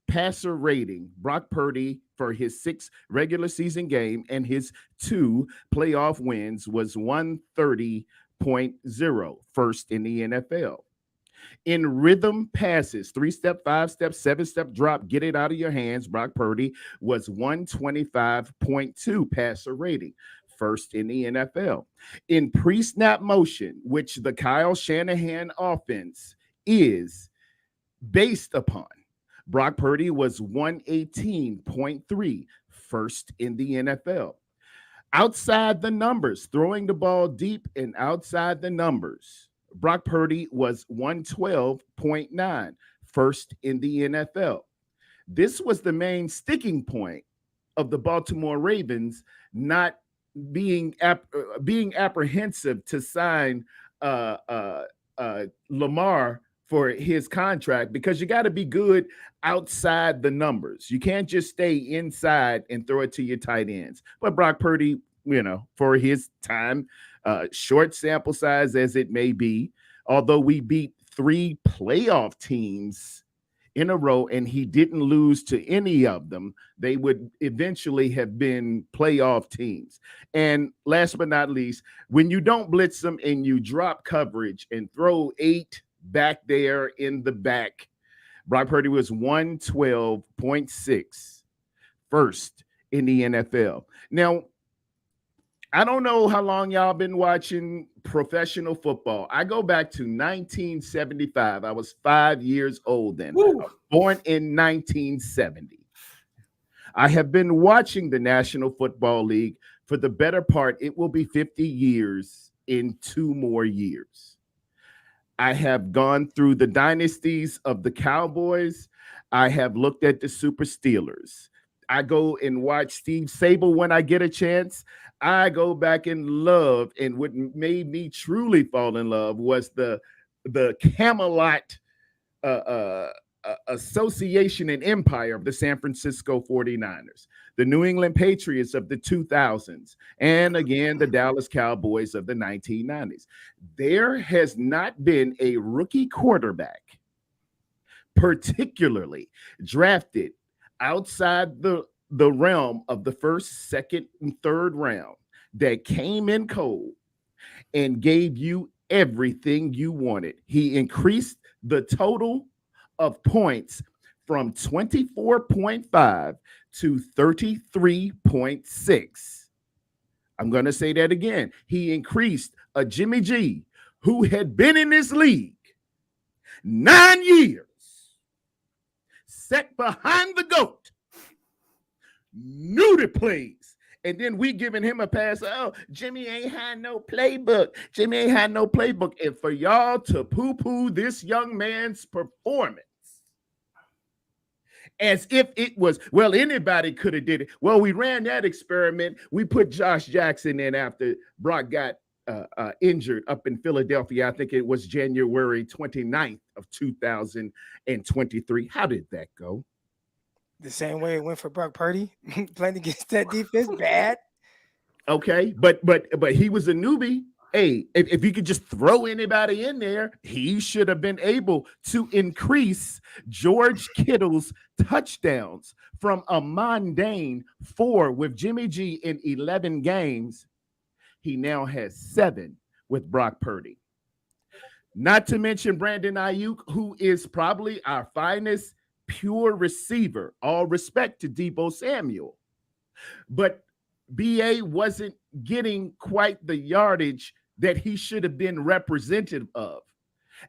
passer rating, Brock Purdy for his 6 regular season game and his 2 playoff wins was 130.0, first in the NFL. In rhythm passes, 3-step, 5-step, 7-step drop, get it out of your hands, Brock Purdy was 125.2 passer rating, first in the NFL. In pre-snap motion, which the Kyle Shanahan offense is based upon, Brock Purdy was 118.3, first in the NFL. Outside the numbers, throwing the ball deep and outside the numbers, Brock Purdy was 112.9, first in the NFL. This was the main sticking point of the Baltimore Ravens not being apprehensive to sign Lamar for his contract, because you got to be good outside the numbers. You can't just stay inside and throw it to your tight ends. But Brock Purdy, for his time, short sample size as it may be, although we beat 3 playoff teams in a row and he didn't lose to any of them, they would eventually have been playoff teams. And last but not least, when you don't blitz them and you drop coverage and throw 8 back there in the back, Brock Purdy was 112.6, first in the NFL. Now, I don't know how long y'all been watching professional football. I go back to 1975. I was 5 years old then. Born in 1970. I have been watching the National Football League for the better part. It will be 50 years in 2 more years. I have gone through the dynasties of the Cowboys. I have looked at the Super Steelers. I go and watch Steve Sable when I get a chance. I go back and love, and what made me truly fall in love was the Camelot association and empire of the San Francisco 49ers, the New England Patriots of the 2000s, and again, the Dallas Cowboys of the 1990s. There has not been a rookie quarterback, particularly drafted outside the realm of the first, second, and third round, that came in cold and gave you everything you wanted. He increased the total of points from 24.5 to 33.6. I'm going to say that again. He increased a Jimmy G, who had been in this league 9 years, sat behind the GOAT, knew the plays, and then we giving him a pass. Oh, Jimmy ain't had no playbook. Jimmy ain't had no playbook. And for y'all to poo-poo this young man's performance as if it was, well, anybody could have did it. Well, we ran that experiment. We put Josh Jackson in after Brock got injured up in Philadelphia. I think it was January 29th of 2023. How did that go? The same way it went for Brock Purdy, playing against that defense, bad. Okay, but he was a newbie. Hey, if you could just throw anybody in there, he should have been able to increase George Kittle's touchdowns from a mundane 4 with Jimmy G in 11 games. He now has 7 with Brock Purdy. Not to mention Brandon Ayuk, who is probably our finest pure receiver. All respect to Deebo Samuel. But BA wasn't getting quite the yardage that he should have been representative of.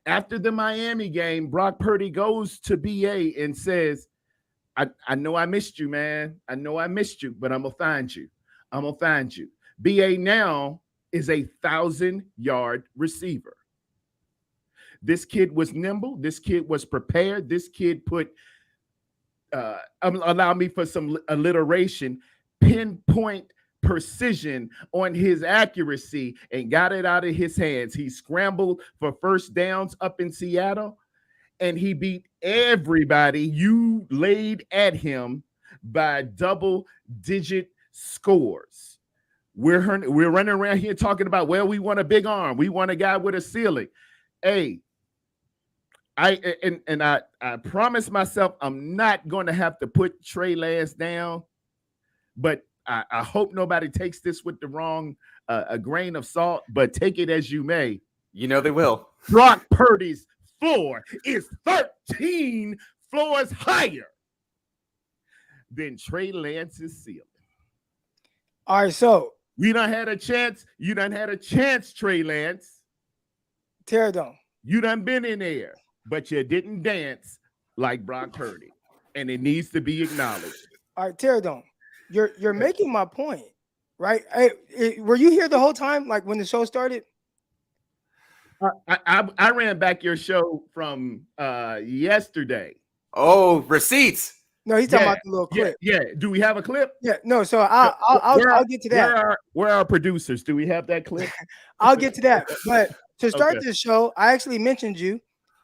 After the Miami game, Brock Purdy goes to BA and says, I know I missed you, man. I know I missed you, but I'm going to find you. I'm going to find you. BA now is a 1,000-yard receiver. This kid was nimble. This kid was prepared. This kid put, allow me for some alliteration, pinpoint precision on his accuracy and got it out of his hands. He scrambled for first downs up in Seattle, and he beat everybody you laid at him by double-digit scores. We're running around here talking about, well, we want a big arm. We want a guy with a ceiling. Hey, I promised myself I'm not going to have to put Trey Lance down, but I hope nobody takes this with the wrong a grain of salt, but take it as you may. You know they will. Brock Purdy's floor is 13 floors higher than Trey Lance's ceiling. All right, so we done had a chance. You done had a chance, Trey Lance. tear down. You done been in there, but you didn't dance like Brock Purdy, and it needs to be acknowledged. All right, tear down. You're making my point, right? Were you here the whole time, like when the show started? I ran back your show from yesterday. Oh, receipts. No, he's talking about the little clip. Yeah. Do we have a clip? Yeah. No. So I'll get to that. Where are our producers? Do we have that clip? I'll get to that. But to start this show, I actually mentioned you,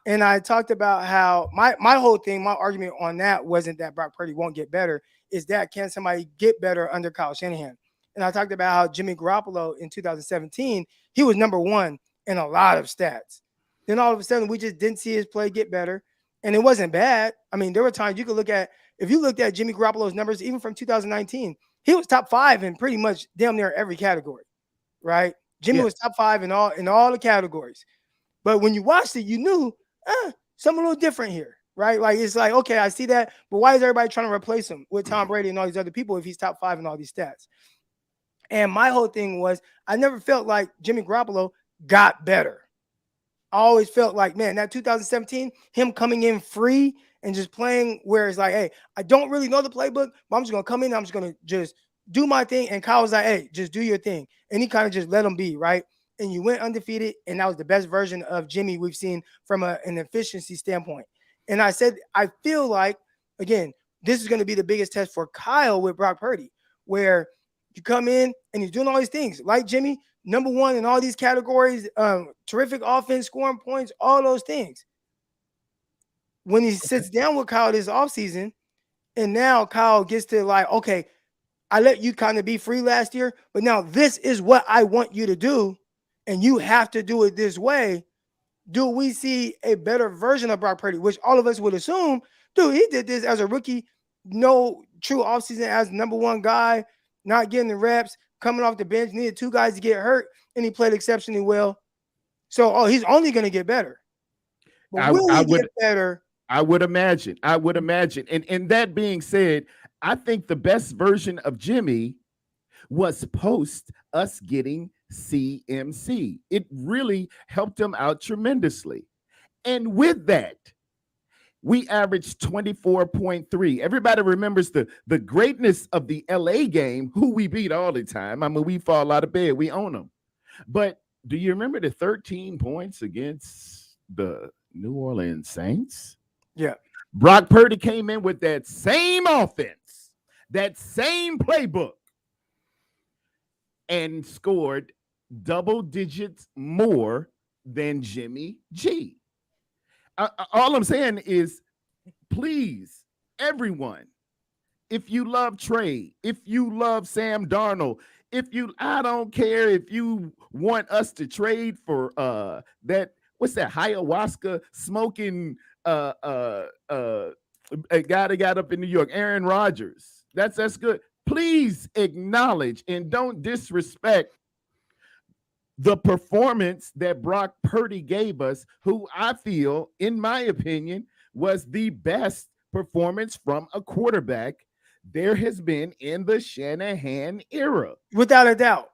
and I talked about how my whole thing, my argument on that wasn't that Brock Purdy won't get better. Is that can somebody get better under Kyle Shanahan? And I talked about how Jimmy Garoppolo in 2017, he was number one in a lot of stats. Then all of a sudden, we just didn't see his play get better. And it wasn't bad. I mean, there were times you could look at, if you looked at Jimmy Garoppolo's numbers, even from 2019, he was top 5 in pretty much damn near every category, right? Jimmy was top 5 in all the categories. But when you watched it, you knew something a little different here, right? Like, it's like, okay, I see that, but why is everybody trying to replace him with Tom Brady and all these other people if he's top 5 in all these stats? And my whole thing was, I never felt like Jimmy Garoppolo got better. I always felt like, man, that 2017, him coming in free and just playing where it's like, hey, I don't really know the playbook, but I'm just going to come in, I'm just going to just do my thing. And Kyle was like, hey, just do your thing. And he kind of just let him be, right? And you went undefeated, and that was the best version of Jimmy we've seen from an efficiency standpoint. And I said, I feel like, again, this is going to be the biggest test for Kyle with Brock Purdy, where you come in and he's doing all these things like Jimmy, number one in all these categories, terrific offense, scoring points, all those things. When he sits down with Kyle this offseason, and now Kyle gets to like, okay, I let you kind of be free last year, but now this is what I want you to do, and you have to do it this way. Do we see a better version of Brock Purdy, which all of us would assume, dude, he did this as a rookie, no true offseason as number one guy, not getting the reps, coming off the bench, needed 2 guys to get hurt, and he played exceptionally well. So, he's only going to get better. But will he get better? I would imagine. And that being said, I think the best version of Jimmy was post us getting CMC. It really helped him out tremendously. And with that, we averaged 24.3. Everybody remembers the greatness of the LA game, who we beat all the time. I mean, we fall out of bed. We own them. But do you remember the 13 points against the New Orleans Saints? Yeah. Brock Purdy came in with that same offense, that same playbook, and scored double digits more than Jimmy G. All I'm saying is, please, everyone, if you love Trey, if you love Sam Darnold, I don't care if you want us to trade for that, what's that, ayahuasca smoking a guy that got up in New York, Aaron Rodgers. That's good. Please acknowledge and don't disrespect the performance that Brock Purdy gave us, who I feel, in my opinion, was the best performance from a quarterback there has been in the Shanahan era. Without a doubt.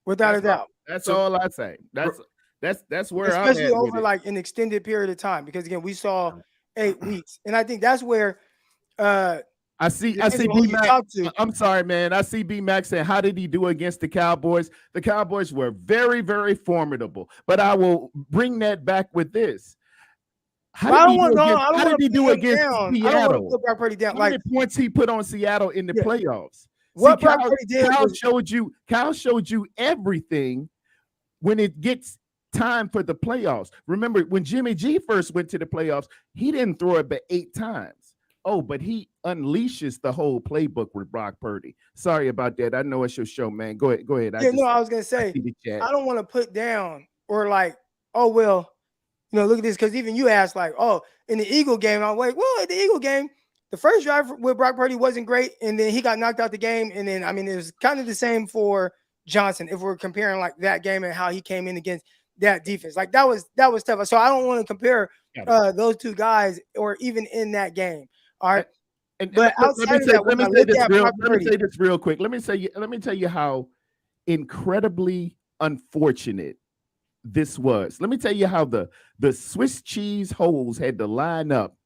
Without a doubt. That's So all I say. That's where I'm especially at with over it. like an extended period of time. Because again, we saw 8 weeks, and I think that's where I see depends on who B you Mac. talk to. I'm sorry, man. I see B Mac saying, how did he do against the Cowboys? The Cowboys were very, very formidable. But I will bring that back with this. How But did he do I don't how want did to he put do him against down. I don't want to Seattle? put Brock Purdy down. How Like, many points he put on Seattle in the yeah, playoffs? See, what Brock Purdy did was Kyle showed you everything when it gets time for the playoffs. Remember, when Jimmy G first went to the playoffs, he didn't throw it but 8 times. Oh, but he unleashes the whole playbook with Brock Purdy. Sorry about that. I know it's your show, man. Go ahead. I was gonna say see the chat. I don't want to put down or like, oh well, look at this, because even you asked like, oh, in the Eagle game, I'm like, well, in the Eagle game, the first drive with Brock Purdy wasn't great, and then he got knocked out the game, and then I mean it was kind of the same for Johnson if we're comparing like that game and how he came in against that defense. Like that was tough. So I don't want to compare those two guys or even in that game. All right. But outside of that, when I look at Brock Purdy, let me say this real quick. Let me tell you how incredibly unfortunate this was. Let me tell you how the Swiss cheese holes had to line up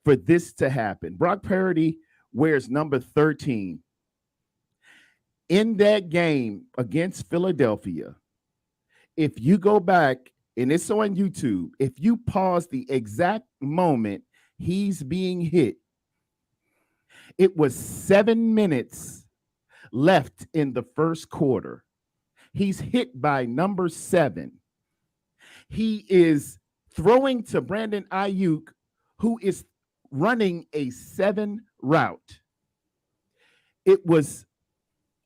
for this to happen. Brock Purdy wears number 13. In that game against Philadelphia, if you go back, and it's on YouTube, if you pause the exact moment he's being hit, it was 7 minutes left in the first quarter. He's hit by number 7. He is throwing to Brandon Ayuk, who is running a 7 route. It was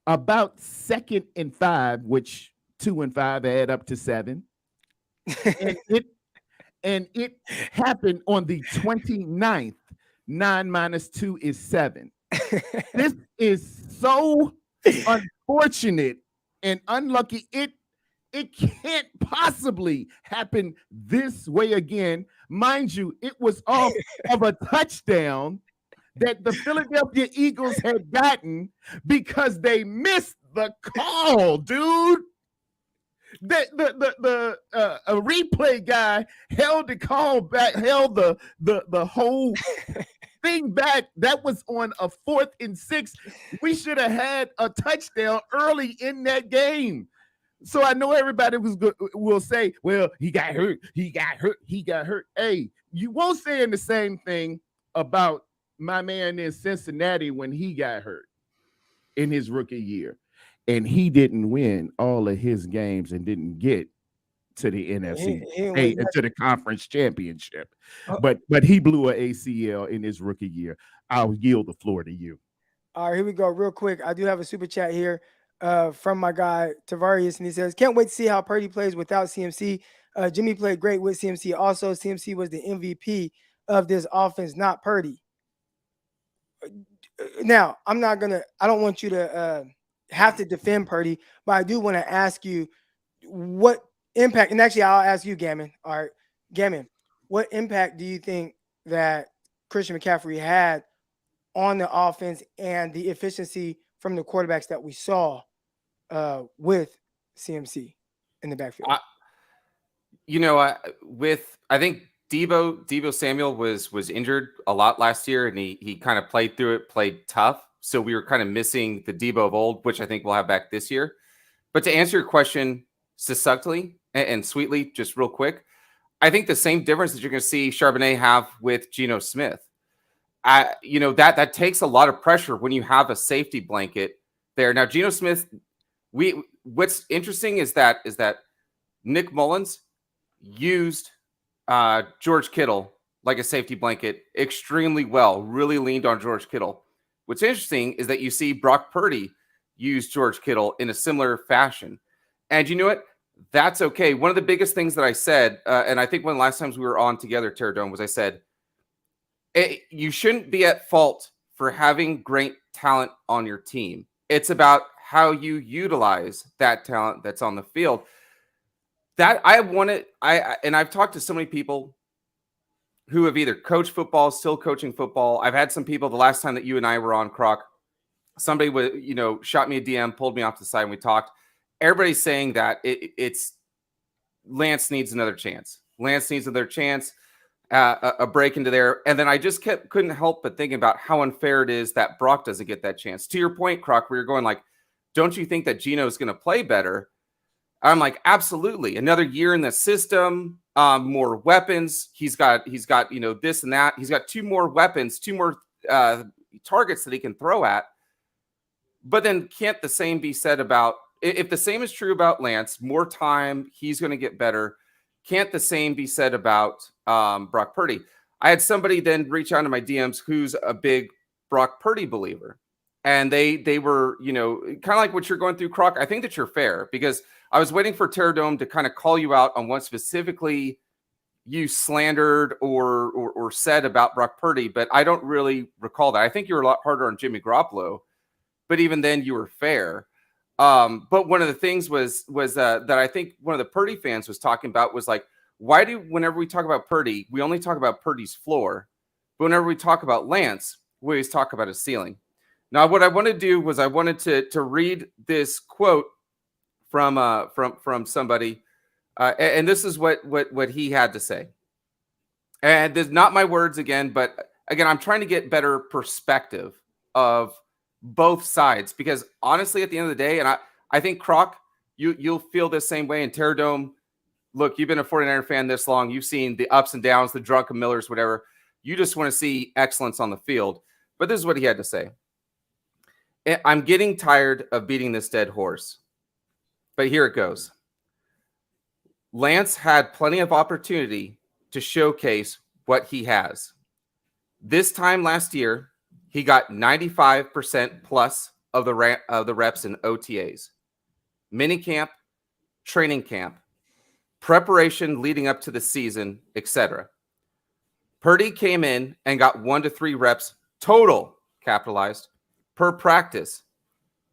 about 2nd and 5, which 2 and 5 add up to 7. and it happened on the 29th. 9 minus 2 is 7. This is so unfortunate and unlucky. It can't possibly happen this way again. Mind you, it was off of a touchdown that the Philadelphia Eagles had gotten because they missed the call, dude. The replay guy held the call back, held the whole thing back. That was on a 4th and 6. We should have had a touchdown early in that game. So I know everybody will say, well, he got hurt. Hey, you won't say the same thing about my man in Cincinnati when he got hurt in his rookie year. And he didn't win all of his games and didn't get to the NFC, to the conference championship. But he blew an ACL in his rookie year. I'll yield the floor to you. All right, here we go. Real quick, I do have a super chat here from my guy Tavarius, and he says, "Can't wait to see how Purdy plays without CMC. Jimmy played great with CMC. Also, CMC was the MVP of this offense, not Purdy." Now, I don't want you to have to defend Purdy, but I do want to ask you what impact, and actually I'll ask you, Gammon. All right, Gammon, what impact do you think that Christian McCaffrey had on the offense and the efficiency from the quarterbacks that we saw with CMC in the backfield? I think Deebo Samuel was injured a lot last year, and he kind of played through it, played tough. So we were kind of missing the Deebo of old, which I think we'll have back this year. But to answer your question succinctly and sweetly, just real quick, I think the same difference that you're going to see Charbonnet have with Geno Smith. That takes a lot of pressure when you have a safety blanket there. Now, Geno Smith, what's interesting is that Nick Mullins used George Kittle like a safety blanket extremely well, really leaned on George Kittle. What's interesting is that you see Brock Purdy use George Kittle in a similar fashion. And you know what? That's okay. One of the biggest things that I said, and I think one of the last times we were on together, Terradome, was I said, you shouldn't be at fault for having great talent on your team. It's about how you utilize that talent that's on the field. That I've talked to so many people who have either coached football, still coaching football. I've had some people the last time that you and I were on, Croc, somebody shot me a DM, pulled me off the side, and we talked. everybody's saying that it's Lance needs another chance. Lance needs another chance, a break into there. And then I just couldn't help but thinking about how unfair it is that Brock doesn't get that chance. To your point, Croc, where you're going like, don't you think that Gino's going to play better? I'm like, absolutely. Another year in the system, more weapons. He's got, this and that. He's got 2 more weapons, 2 more targets that he can throw at. But then can't the same be said about, if the same is true about Lance, more time, he's going to get better. Can't the same be said about Brock Purdy? I had somebody then reach out to my DMs who's a big Brock Purdy believer. And they were, kind of like what you're going through, Croc. I think that you're fair because I was waiting for Terror Dome to kind of call you out on what specifically you slandered or said about Brock Purdy, but I don't really recall that. I think you were a lot harder on Jimmy Garoppolo, but even then you were fair. But one of the things was that I think one of the Purdy fans was talking about was like, why do whenever we talk about Purdy, we only talk about Purdy's floor, but whenever we talk about Lance, we always talk about his ceiling. Now, what I want to do was I wanted to read this quote from somebody, and this is what he had to say. And there's not my words again, but again, I'm trying to get better perspective of both sides because honestly, at the end of the day, and I think Croc, you'll feel the same way in Terror Dome. Look, you've been a 49er fan this long. You've seen the ups and downs, the drunken Millers, whatever. You just want to see excellence on the field. But this is what he had to say. I'm getting tired of beating this dead horse. But here it goes. Lance had plenty of opportunity to showcase what he has. This time last year, he got 95% plus of the reps in OTAs, minicamp, training camp, preparation leading up to the season, etc. Purdy came in and got 1 to 3 reps total, capitalized, per practice.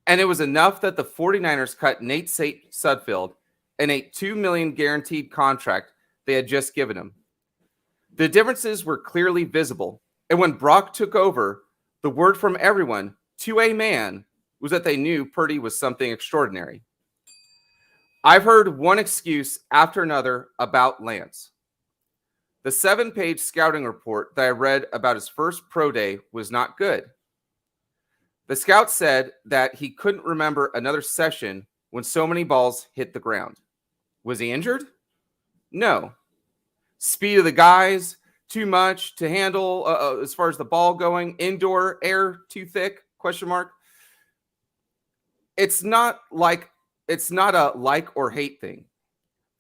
And it was enough that the 49ers cut Nate Sudfeld an $2 million guaranteed contract they had just given him. The differences were clearly visible. And when Brock took over, the word from everyone to a man was that they knew Purdy was something extraordinary. I've heard one excuse after another about Lance. The 7-page scouting report that I read about his first pro day was not good. The scout said that he couldn't remember another session when so many balls hit the ground. Was he injured? No. Speed of the guys, too much to handle as far as the ball going, indoor air too thick, question mark. It's not a like or hate thing.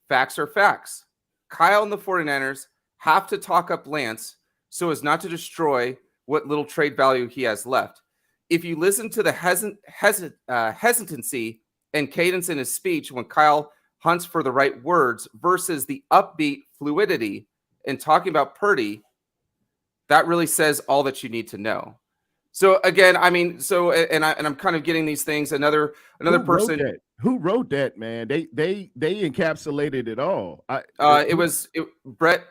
Facts are facts. Kyle and the 49ers have to talk up Lance so as not to destroy what little trade value he has left. If you listen to the hesitancy and cadence in his speech when Kyle hunts for the right words versus the upbeat fluidity in talking about Purdy, that really says all that you need to know. So again, I mean, I'm kind of getting these things. Another person who wrote that, man. They encapsulated it all. It was Brett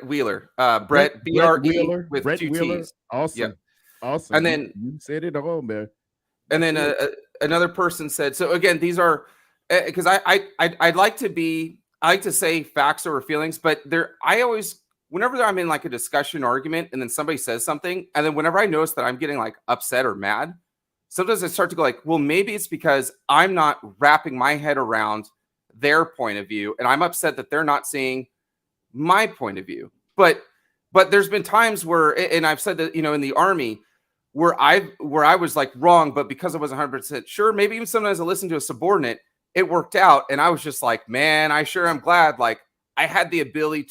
Wheeler. Brett Wheeler with Brett 2 Wheeler. T's. Awesome. Yep. Awesome. And then you said it all, man. And then another person said, so again, these are because I like to say facts over feelings, but whenever I'm in like a discussion argument and then somebody says something, and then whenever I notice that I'm getting like upset or mad, sometimes I start to go like, well, maybe it's because I'm not wrapping my head around their point of view, and I'm upset that they're not seeing my point of view. But there's been times where, and I've said that, in the Army, where I was like wrong, but because I wasn't 100% sure, maybe even sometimes I listened to a subordinate, it worked out, and I was just like, man, I sure am glad like I had the ability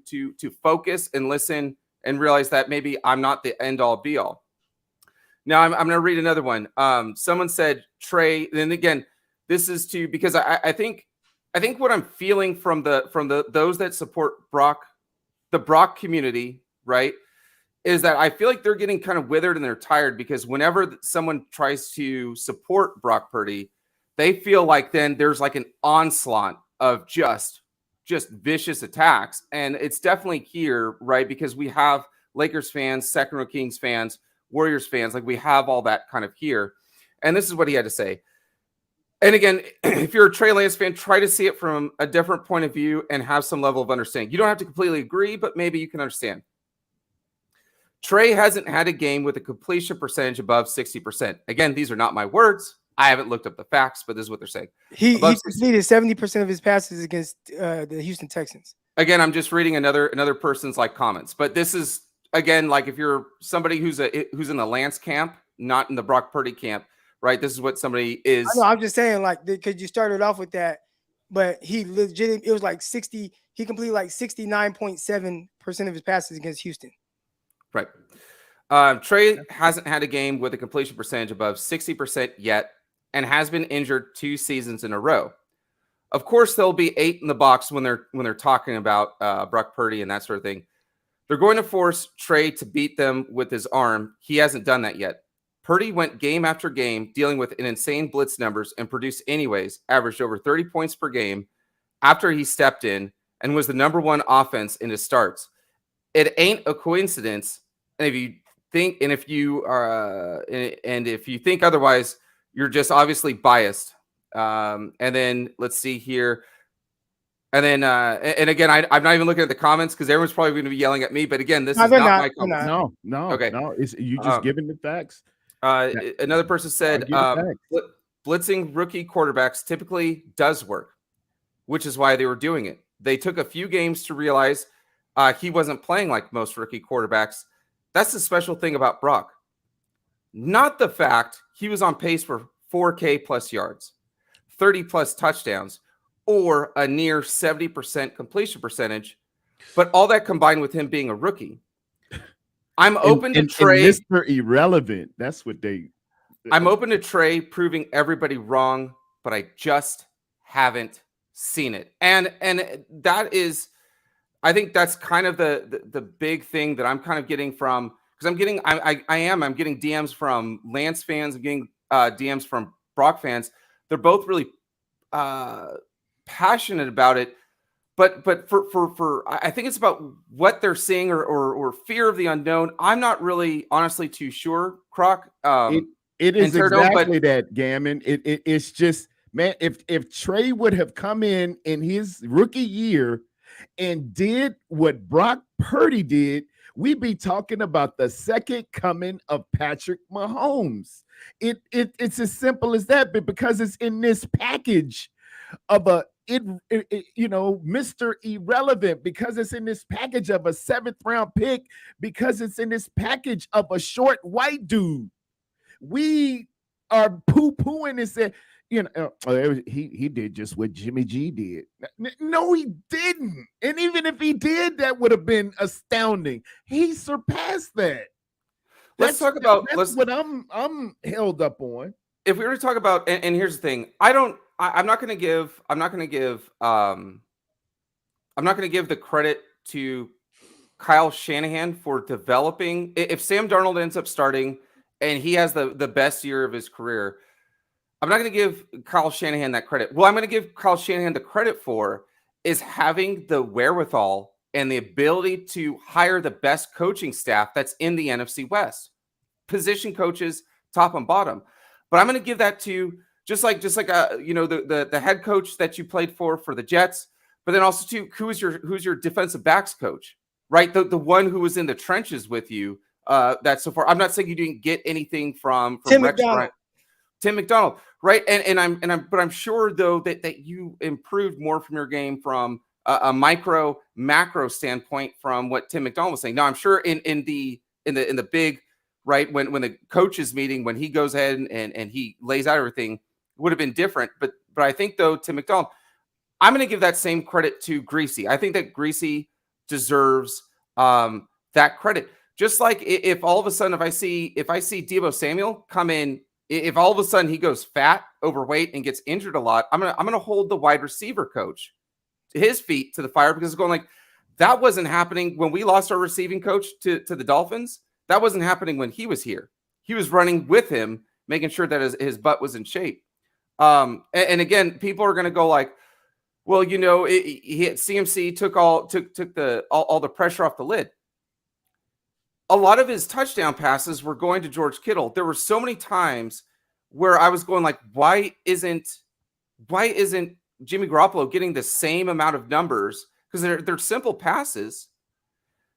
to focus and listen and realize that maybe I'm not the end all be all. Now I'm going to read another one. Someone said Trey, and again, this is because I think what I'm feeling from those that support Brock, the Brock community, right, is that I feel like they're getting kind of withered and they're tired because whenever someone tries to support Brock Purdy, they feel like then there's like an onslaught of just vicious attacks. And it's definitely here, right? Because we have Lakers fans, Sacramento Kings fans, Warriors fans, like we have all that kind of here. And this is what he had to say. And again, if you're a Trey Lance fan, try to see it from a different point of view and have some level of understanding. You don't have to completely agree, but maybe you can understand. Trey hasn't had a game with a completion percentage above 60%. Again, these are not my words. I haven't looked up the facts, but this is what they're saying. He completed 70% of his passes against the Houston Texans. Again, I'm just reading another person's like comments, but this is again like if you're somebody who's in the Lance camp, not in the Brock Purdy camp, right? This is what somebody is. I know, I'm just saying, like, because you started off with that, but he legit, it was like 60. He completed like 69.7% of his passes against Houston. Right. Trey hasn't had a game with a completion percentage above 60% yet, and has been injured 2 seasons in a row. Of course, there'll be 8 in the box when they're talking about Brock Purdy and that sort of thing. They're going to force Trey to beat them with his arm. He hasn't done that yet. Purdy went game after game dealing with an insane blitz numbers and produced anyways, averaged over 30 points per game after he stepped in and was the number 1 offense in his starts. It ain't a coincidence. And if you think otherwise, you're just obviously biased. And then let's see here. And then, and again, I'm not even looking at the comments because everyone's probably going to be yelling at me. But again, this is not my comment. No. Okay. No, it's you just giving the facts. Another person said, blitzing rookie quarterbacks typically does work, which is why they were doing it. They took a few games to realize he wasn't playing like most rookie quarterbacks. That's the special thing about Brock. Not the fact he was on pace for 4K plus yards, 30 plus touchdowns, or a near 70% completion percentage, but all that combined with him being a rookie. I'm open to Trey. Mr. Irrelevant. That's what they. I'm open to Trey proving everybody wrong, but I just haven't seen it. And that is, I think that's kind of the big thing that I'm kind of getting from, because I'm getting DMs from Lance fans, I'm getting DMs from Brock fans. They're both really passionate about it, but for I think it's about what they're seeing or fear of the unknown. I'm not really honestly too sure, Croc. It is exactly that, Gammon. It's just, man, if Trey would have come in his rookie year and did what Brock Purdy did, we'd be talking about the second coming of Patrick Mahomes. It's as simple as that, but because it's in this package of Mr. Irrelevant, because it's in this package of a 7th round pick, because it's in this package of a short white dude, we are poo-pooing and saying, he did just what Jimmy G did. No, he didn't. And even if he did, that would have been astounding. He surpassed that. Let's talk about what I'm held up on. If we were to talk about, and here's the thing, I'm not going to give the credit to Kyle Shanahan for developing. If Sam Darnold ends up starting and he has the best year of his career, I'm not going to give Kyle Shanahan that credit. Well, I'm going to give Kyle Shanahan the credit for is having the wherewithal and the ability to hire the best coaching staff that's in the NFC West, position coaches, top and bottom. But I'm going to give that to just like the head coach that you played for the Jets, but then also to who's your defensive backs coach, right? The one who was in the trenches with you. That so far, I'm not saying you didn't get anything from Tim McDonald, right? But I'm sure though that you improved more from your game from a micro macro standpoint from what Tim McDonald was saying. Now I'm sure in the big, right, when the coaches meeting, when he goes ahead and he lays out everything, would have been different. But I think though, Tim McDonald, I'm going to give that same credit to Greasy. I think that Greasy deserves that credit. Just like if all of a sudden, if I see Deebo Samuel come in, if all of a sudden he goes fat, overweight, and gets injured a lot, I'm gonna hold the wide receiver coach to his feet to the fire, because it's going like that wasn't happening when we lost our receiving coach to the Dolphins. That wasn't happening when he was here. He was running with him, making sure that his butt was in shape. And again, people are gonna go like, well, CMC took all the pressure off the lid. A lot of his touchdown passes were going to George Kittle. There were so many times where I was going like, why isn't why isn't Jimmy Garoppolo getting the same amount of numbers? Because they're simple passes.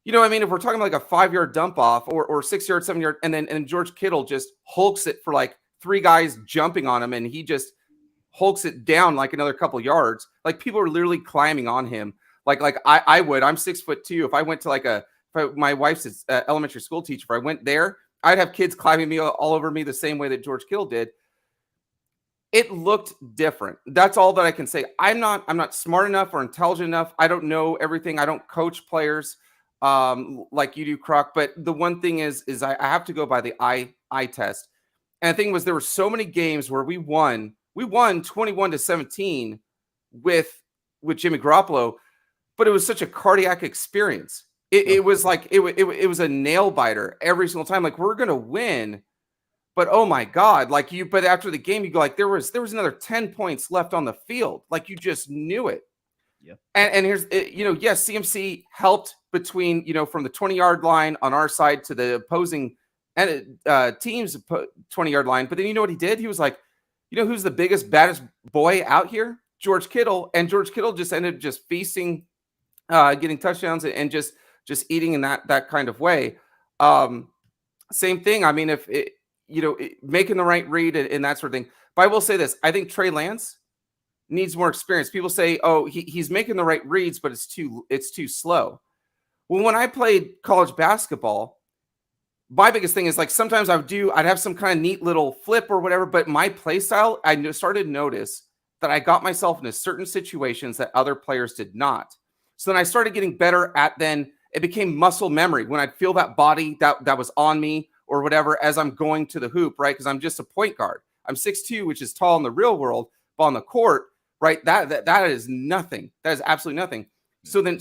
You know what I mean? If we're talking like a 5-yard dump off or 6-yard, 7-yard, and George Kittle just hulks it for like 3 guys jumping on him, and he just hulks it down like another couple yards. Like people are literally climbing on him. Like I would. I'm 6'2". If I went to like my wife's elementary school teacher, if I went there, I'd have kids climbing me all over me the same way that George Kittle did. It looked different. That's all that I can say. I'm not smart enough or intelligent enough. I don't know everything. I don't coach players like you do, Croc. But the one thing is I have to go by the eye test. And the thing was, there were so many games where we won 21-17 with Jimmy Garoppolo, but it was such a cardiac experience. It was like it was a nail biter every single time. Like, we're gonna win, but oh my God, but after the game, you go like, there was another 10 points left on the field. Like, you just knew it. Yeah. And here's, yes, CMC helped between, from the 20-yard line on our side to the opposing team's 20-yard line. But then you know what he did? He was like, who's the biggest, baddest boy out here? George Kittle. And George Kittle just ended up just feasting, getting touchdowns and just eating in that kind of way. Same thing. I mean, if it, making the right read and that sort of thing. But I will say this: I think Trey Lance needs more experience. People say, "Oh, he's making the right reads, but it's too slow." Well, when I played college basketball, my biggest thing is like sometimes I'd have some kind of neat little flip or whatever, but my play style, I started to notice that I got myself into certain situations that other players did not. So then I started getting better at then. It became muscle memory when I'd feel that body that was on me or whatever as I'm going to the hoop, right? Because I'm just a point guard. I'm 6'2", which is tall in the real world, but on the court, right? That is nothing. That is absolutely nothing. So then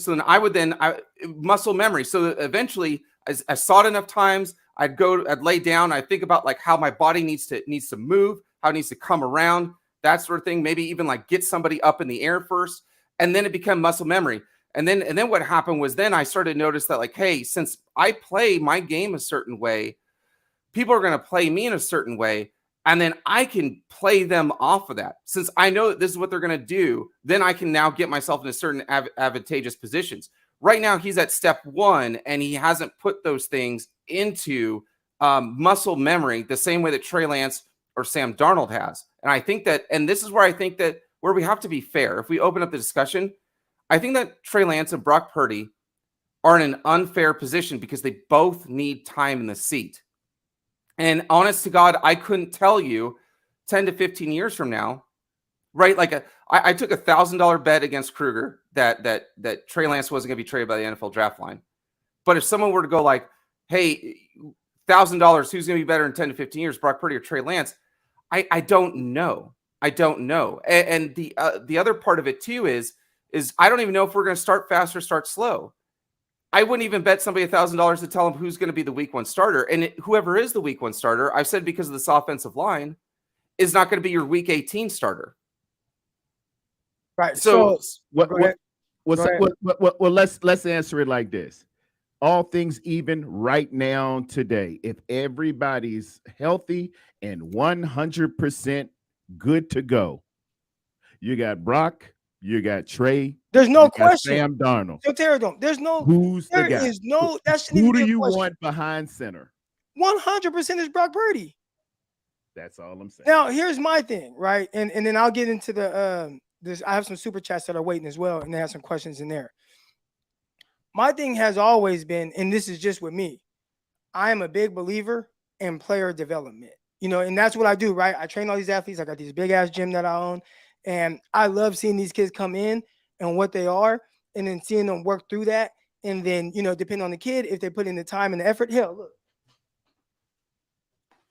I muscle memory. So eventually, I saw it enough times. I'd lay down. I think about like how my body needs to move, how it needs to come around, that sort of thing. Maybe even like get somebody up in the air first, and then it became muscle memory. And then what happened was then I started to notice that like, hey, since I play my game a certain way, people are going to play me in a certain way. And then I can play them off of that. Since I know that this is what they're going to do, then I can now get myself in a certain advantageous positions. Right now, he's at step 1, and he hasn't put those things into muscle memory the same way that Trey Lance or Sam Darnold has. And I think that, and this is where I think that where we have to be fair, if we open up the discussion, I think that Trey Lance and Brock Purdy are in an unfair position because they both need time in the seat. And honest to God, I couldn't tell you 10 to 15 years from now, right? Like I took $1,000 bet against Kruger that Trey Lance wasn't going to be traded by the NFL draft line. But if someone were to go like, hey, $1,000, who's going to be better in 10 to 15 years, Brock Purdy or Trey Lance? I don't know. I don't know. And the other part of it too is I don't even know if we're going to start fast or start slow. I wouldn't even bet somebody $1,000 to tell them who's going to be the week 1 starter. And whoever is the week 1 starter, I've said because of this offensive line, is not going to be your week 18 starter. Right. So let's answer it like this. All things even right now today, if everybody's healthy and 100% good to go, you got Brock, you got Trey. There's no question. Sam Darnold. So there's no. Who's there the guy? is no. That shouldn't Who even do be a you question. want behind center? 100% is Brock Purdy. That's all I'm saying. Now here's my thing, right? And then I'll get into the this. I have some super chats that are waiting as well, and they have some questions in there. My thing has always been, and this is just with me, I am a big believer in player development. And that's what I do, right? I train all these athletes. I got these big ass gym that I own, and I love seeing these kids come in and what they are, and then seeing them work through that. And then, depending on the kid, if they put in the time and the effort, hell, look.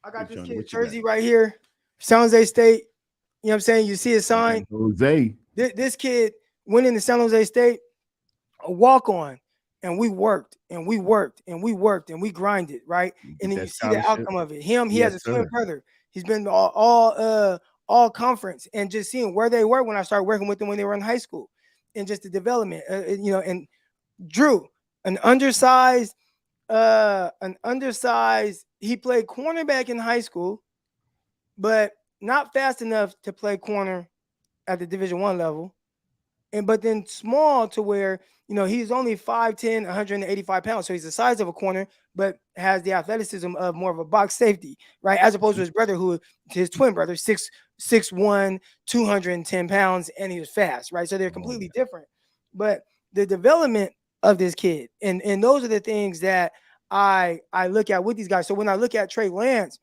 I got this kid's jersey right here, San Jose State. You know what I'm saying? You see his sign. Jose. This kid went into San Jose State, a walk-on, and we worked, and we worked, and we worked, and we grinded, right? And then you see the outcome of it. He has a twin brother. He's been all conference, and just seeing where they were when I started working with them when they were in high school, and just the development, and Drew, an undersized, he played cornerback in high school, but not fast enough to play corner at the Division I level, but then small to where he's only 5'10", 185 pounds, so he's the size of a corner, but has the athleticism of more of a box safety, right? As opposed to his brother, his twin brother, 6'1", 210 pounds, and he was fast, right? So they're completely different. But the development of this kid, and those are the things that I look at with these guys. So when I look at Trey Lance,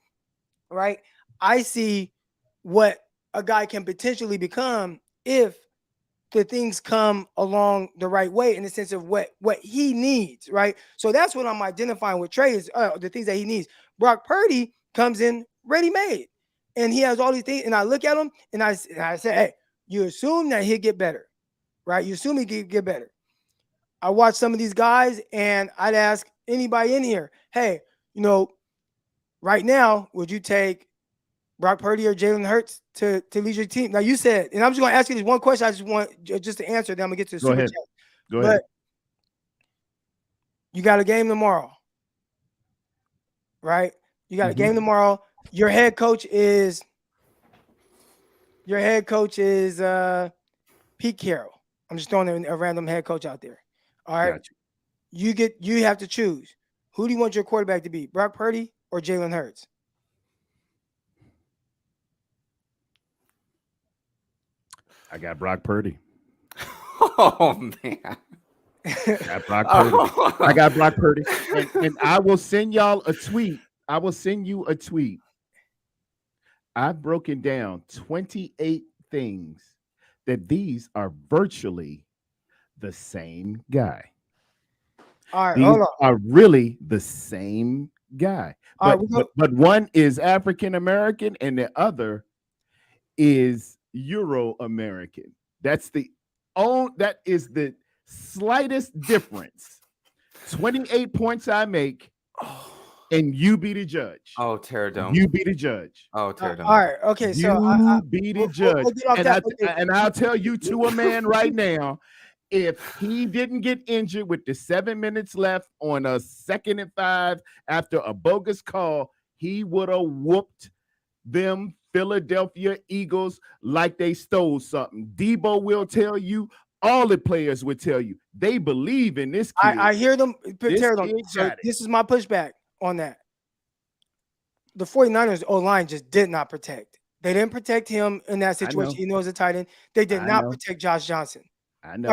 right, I see what a guy can potentially become if the things come along the right way, in the sense of what he needs, right? So that's what I'm identifying with Trey is the things that he needs. Brock Purdy comes in ready-made, and he has all these things, and I look at him and I say, hey, you assume that he'll get better, right? You assume he can get better. I watch some of these guys, and I'd ask anybody in here, hey, right now, would you take Brock Purdy or Jalen Hurts to lead your team? Now you said, and I'm just going to ask you this one question. I just want just to answer. Then I'm gonna get to the super chat. Go ahead. You got a game tomorrow, right? You got a game tomorrow. Your head coach is Pete Carroll. I'm just throwing a random head coach out there. All right. Gotcha. You have to choose. Who do you want your quarterback to be? Brock Purdy or Jalen Hurts? I got Brock Purdy. Oh man. I got Brock Purdy. And I will send y'all a tweet. I will send you a tweet. I've broken down 28 things that these are virtually the same guy. All right, these hold on. are really the same guy. But one is African American and the other is Euro American. That is the slightest difference. 28 points I make, and you be the judge. Oh, Terradome. You be the judge. Oh, Terradome. All right, okay. So you be the judge. And I'll tell you to a man right now, if he didn't get injured with the 7 minutes left on a 2nd and 5 after a bogus call, he would have whooped them Philadelphia Eagles like they stole something. Debo will tell you, all the players would tell you, they believe in this kid. I hear them. So this is my pushback on that. The 49ers O-line just did not protect. They didn't protect him in that situation. He knows a tight end. They did not protect Josh Johnson. I know.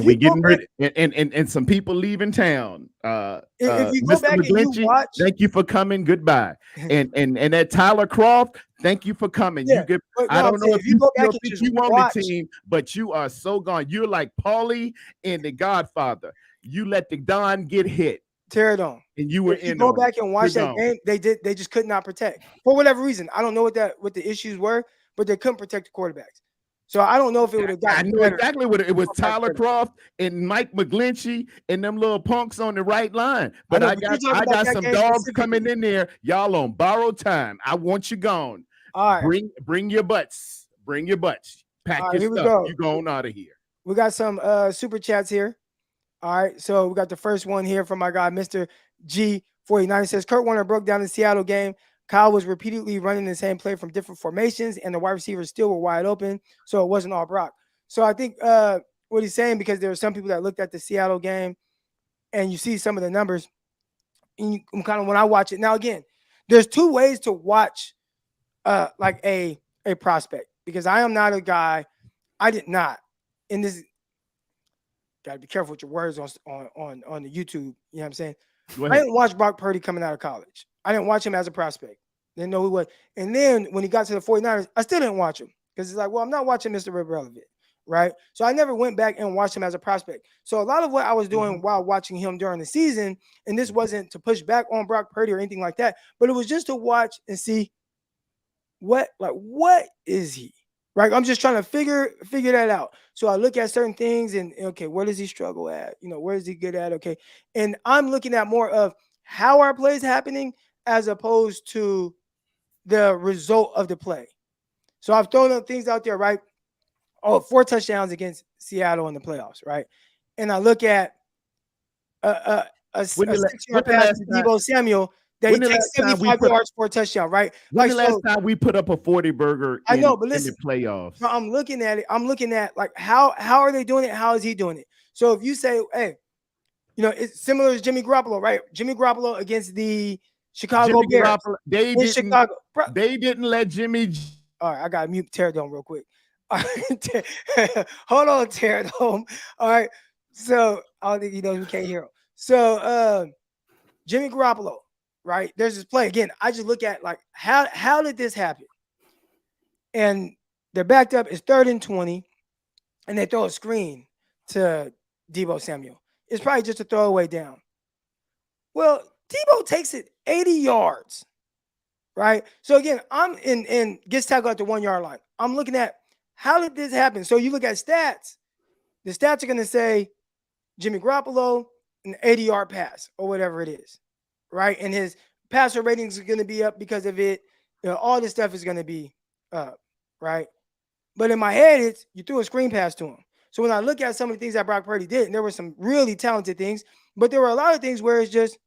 We getting rid and some people leaving town. If you go Mr. back McGlinchey, and you watch, thank you for coming. Goodbye. and that Tyler Croft, thank you for coming. Yeah, I don't know if you go back and think just you on watch the team, but you are so gone. You're like Paulie and the Godfather. You let the Don get hit. Tear it on. And you were if you go back and watch that game, they just could not protect for whatever reason. I don't know what the issues were, but they couldn't protect the quarterbacks. So I don't know if it would have gotten. I knew exactly what it was. Tyler Croft and Mike McGlinchey and them little punks on the right line. But I got some dogs coming in there. Y'all on borrowed time. I want you gone. All right. Bring your butts. Bring your butts. Pack your stuff. You going out of here. We got some super chats here. All right. So we got the first one here from my guy, Mr. G49. Says Kurt Warner broke down the Seattle game. Kyle was repeatedly running the same play from different formations, and the wide receivers still were wide open, so it wasn't all Brock. So I think what he's saying, because there are some people that looked at the Seattle game, and you see some of the numbers, and kind of when I watch it. Now, again, there's two ways to watch like a prospect, because I am not a guy. I did not in this. Got to be careful with your words on the YouTube. You know what I'm saying? I didn't watch Brock Purdy coming out of college. I didn't watch him as a prospect. Didn't know who he was. And then when he got to the 49ers, I still didn't watch him, because it's like, well, I'm not watching Mr. Irrelevant, right? So I never went back and watched him as a prospect. So a lot of what I was doing while watching him during the season, and this wasn't to push back on Brock Purdy or anything like that, but it was just to watch and see what is he? Right? I'm just trying to figure that out. So I look at certain things and, okay, where does he struggle at? Where is he good at? Okay. And I'm looking at more of how our play is happening as opposed to the result of the play. So I've thrown things out there, right? 4 touchdowns against Seattle in the playoffs, right? And I look at a 6-yard pass to Deebo Samuel that When he the takes last time we 75 put yards for a touchdown, right? when Like, the last so time we put up a 40 burger I know, but in the listen, playoffs? so I'm looking at it. I'm looking at like how are they doing it? How is he doing it? So if you say, hey, it's similar to Jimmy Garoppolo, right? Jimmy Garoppolo against the Chicago Jimmy Bears Garoppolo, they in didn't Chicago. Bro, they didn't let Jimmy all right, I got to mute Teardome real quick. All right, hold on, Teardome. All right, so I don't think he knows we can't hear him. So Jimmy Garoppolo, right? There's this play again. I just look at like how did this happen? And they're backed up. It's 3rd and 20, and they throw a screen to Deebo Samuel. It's probably just a throwaway down. Well, Deebo takes it 80 yards, right? So again, I'm in gets tackled at the 1 yard line. I'm looking at how did this happen? So you look at stats. The stats are going to say Jimmy Garoppolo, an 80-yard pass or whatever it is, right? And his passer ratings are going to be up because of it. All this stuff is going to be up, right? But in my head, it's you threw a screen pass to him. So when I look at some of the things that Brock Purdy did, and there were some really talented things, but there were a lot of things where it's just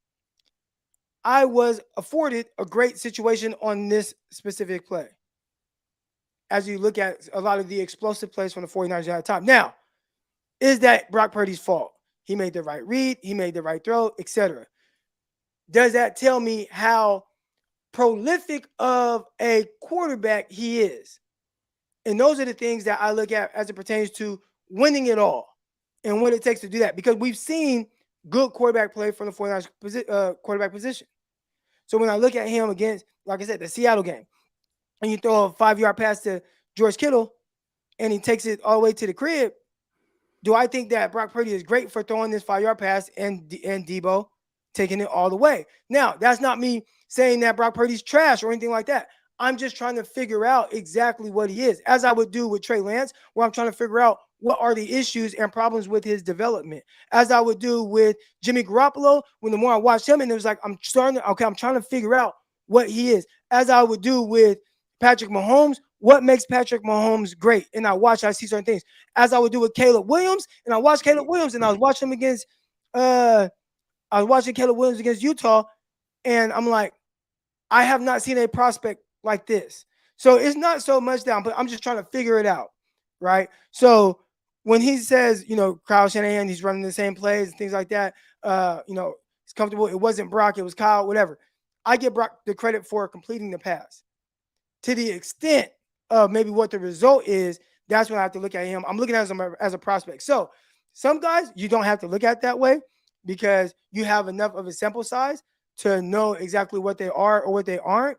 I was afforded a great situation on this specific play. As you look at a lot of the explosive plays from the 49ers at the time. Now, is that Brock Purdy's fault? He made the right read, he made the right throw, etc. Does that tell me how prolific of a quarterback he is? And those are the things that I look at as it pertains to winning it all and what it takes to do that. Because we've seen good quarterback play from the 49ers quarterback position. So when I look at him against, like I said, the Seattle game, and you throw a 5-yard pass to George Kittle and he takes it all the way to the crib, do I think that Brock Purdy is great for throwing this 5-yard pass and Deebo taking it all the way? Now, that's not me saying that Brock Purdy's trash or anything like that. I'm just trying to figure out exactly what he is, as I would do with Trey Lance, where I'm trying to figure out what are the issues and problems with his development, as I would do with Jimmy Garoppolo. When the more I watched him, and it was like, I'm trying to figure out what he is, as I would do with Patrick Mahomes. What makes Patrick Mahomes great? And I see certain things, as I would do with Caleb Williams. And I watched Caleb Williams, and I was watching him against Caleb Williams against Utah, and I'm like, I have not seen a prospect like this. So it's not so much down, but I'm just trying to figure it out, right? So when he says, Kyle Shanahan, he's running the same plays and things like that, it's comfortable. It wasn't Brock, it was Kyle, whatever. I give Brock the credit for completing the pass. To the extent of maybe what the result is, that's when I have to look at him. I'm looking at him as a prospect. So some guys you don't have to look at that way because you have enough of a sample size to know exactly what they are or what they aren't.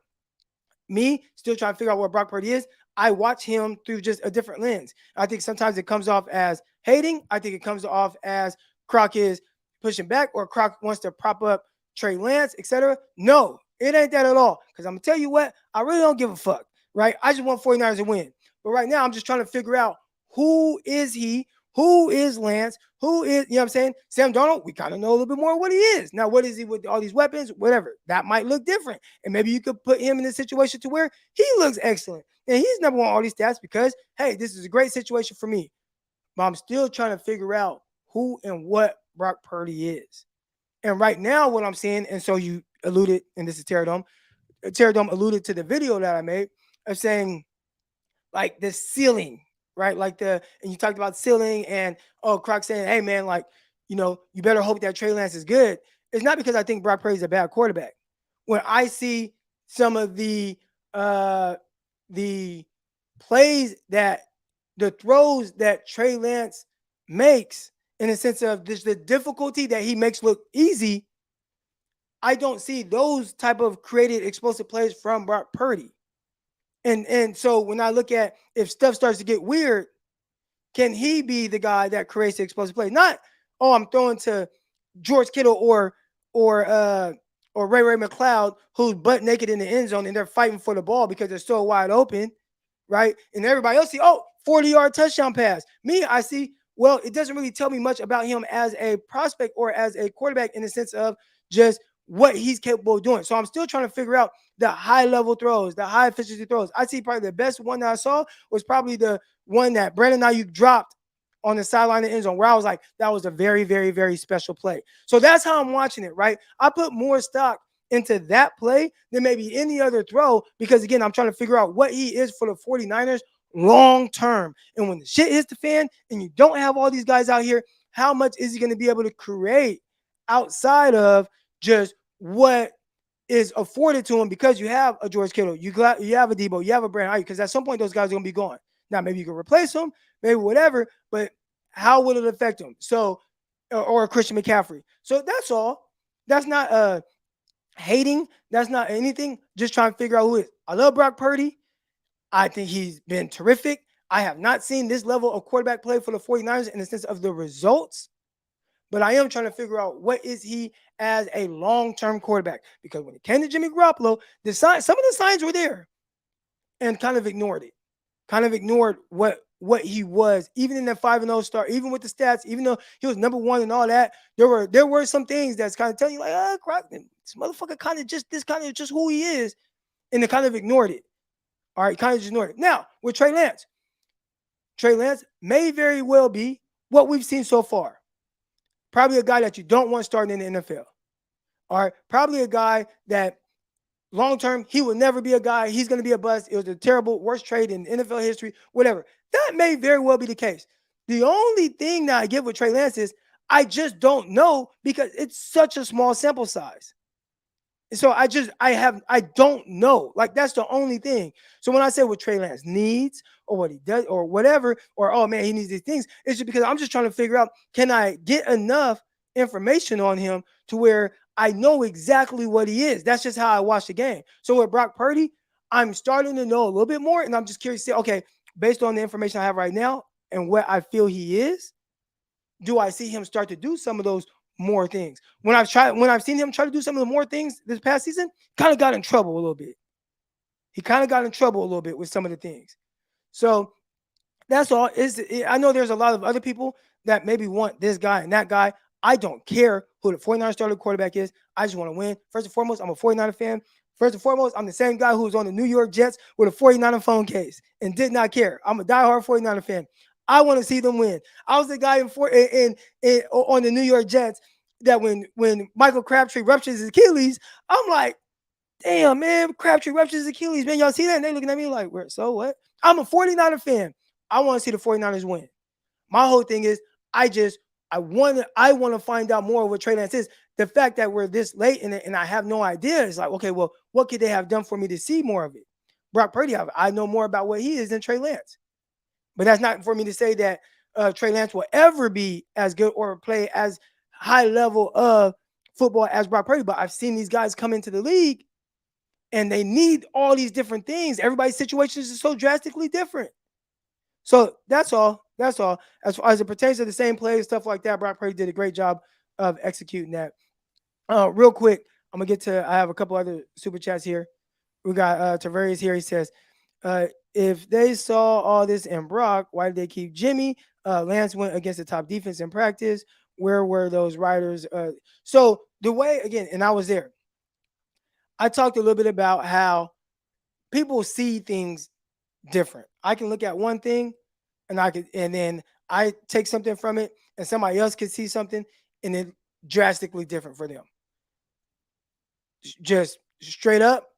Me, still trying to figure out what Brock Purdy is. I watch him through just a different lens. I think sometimes it comes off as hating. I think it comes off as Croc is pushing back or Croc wants to prop up Trey Lance, etc. No, it ain't that at all. Because I'm going to tell you what, I really don't give a fuck, right? I just want 49ers to win. But right now, I'm just trying to figure out who is he, who is Lance, who is, you know what I'm saying? Sam Darnold, we kind of know a little bit more what he is. Now, what is he with all these weapons? Whatever. That might look different. And maybe you could put him in a situation to where he looks excellent. And he's number one on all these stats because, hey, this is a great situation for me. But I'm still trying to figure out who and what Brock Purdy is. And right now, what I'm seeing, and so you alluded, and this is Terradome alluded to the video that I made of saying, like, the ceiling, right? And you talked about ceiling and, Croc saying, hey, man, like, you better hope that Trey Lance is good. It's not because I think Brock Purdy is a bad quarterback. When I see some of the plays the throws that Trey Lance makes, in a sense of the difficulty that he makes look easy, I don't see those type of created explosive plays from Brock Purdy. And so when I look at if stuff starts to get weird, can he be the guy that creates the explosive play? Not, I'm throwing to George Kittle or Ray McLeod, who's butt naked in the end zone and they're fighting for the ball because they're so wide open, right? And everybody else see, 40-yard touchdown pass. Me, I see, well, it doesn't really tell me much about him as a prospect or as a quarterback in the sense of just what he's capable of doing. So I'm still trying to figure out the high-level throws, the high-efficiency throws. I see probably the best one that I saw was probably the one that Brandon Ayuk dropped on the sideline of the end zone, where I was like, that was a very, very, very special play. So that's how I'm watching it, right? I put more stock into that play than maybe any other throw. Because again, I'm trying to figure out what he is for the 49ers long term. And when the shit hits the fan and you don't have all these guys out here, how much is he going to be able to create outside of just what is afforded to him because you have a George Kittle, you have a Debo, you have a Brandon Ayuk, because at some point those guys are going to be gone. Now, maybe you can replace them, maybe whatever, but how will it affect them? So, or Christian McCaffrey. So that's all. That's not hating. That's not anything. Just trying to figure out who it is. I love Brock Purdy. I think he's been terrific. I have not seen this level of quarterback play for the 49ers in the sense of the results, but I am trying to figure out what is he as a long-term quarterback. Because when it came to Jimmy Garoppolo, some of the signs were there and kind of ignored it. Kind of ignored what he was, even in that 5-0 start, even with the stats, even though he was number one and all that, there were some things that's kind of telling you like, crap, this motherfucker kind of just who he is, and they kind of ignored it. All right, kind of just ignored it. Now, with Trey Lance may very well be what we've seen so far. Probably a guy that you don't want starting in the NFL. All right, probably a guy that long-term, he will never be a guy. He's going to be a bust. It was a terrible, worst trade in NFL history, whatever. That may very well be the case. The only thing that I give with Trey Lance is I just don't know because it's such a small sample size. So I don't know. Like, that's the only thing. So when I say what Trey Lance needs or what he does or whatever, or, oh man, he needs these things, it's just because I'm just trying to figure out, can I get enough information on him to where I know exactly what he is? That's just how I watch the game. So with Brock Purdy, I'm starting to know a little bit more, and I'm just curious to say, okay, based on the information I have right now and what I feel he is, do I see him start to do some of those more things? When I've seen him try to do some of the more things this past season, kind of got in trouble a little bit. He kind of got in trouble a little bit with some of the things. So that's all. I know there's a lot of other people that maybe want this guy and that guy. I don't care who the 49ers starting quarterback is. I just want to win. First and foremost, I'm a 49er fan. First and foremost, I'm the same guy who was on the New York Jets with a 49er phone case and did not care. I'm a diehard 49er fan. I want to see them win. I was the guy on the New York Jets that when Michael Crabtree ruptures his Achilles, I'm like, damn, man, Crabtree ruptures his Achilles, man. Y'all see that? And they looking at me like, so what? I'm a 49er fan. I want to see the 49ers win. My whole thing is I want to find out more of what Trey Lance is. The fact that we're this late and I have no idea is like, okay, well, what could they have done for me to see more of it? Brock Purdy, I know more about what he is than Trey Lance. But that's not for me to say that Trey Lance will ever be as good or play as high level of football as Brock Purdy. But I've seen these guys come into the league and they need all these different things. Everybody's situations is so drastically different. So that's all. That's all. As far as it pertains to the same plays, stuff like that, Brock Purdy did a great job of executing that. Real quick, I have a couple other super chats here. We got Tavarius here. He says, if they saw all this in Brock, why did they keep Jimmy? Lance went against the top defense in practice. Where were those riders? So the way, again, and I was there, I talked a little bit about how people see things different. I can look at one thing and then I take something from it and somebody else could see something and it's drastically different for them. Just straight up,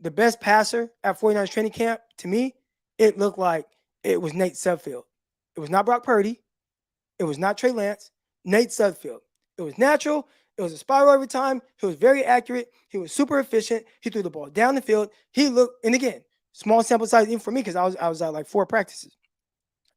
the best passer at 49ers training camp, to me, it looked like it was Nate Sudfeld. It was not Brock Purdy. It was not Trey Lance. Nate Sudfeld. It was natural. It was a spiral every time. He was very accurate. He was super efficient. He threw the ball down the field. He looked, and again, small sample size even for me because I was at like 4 practices.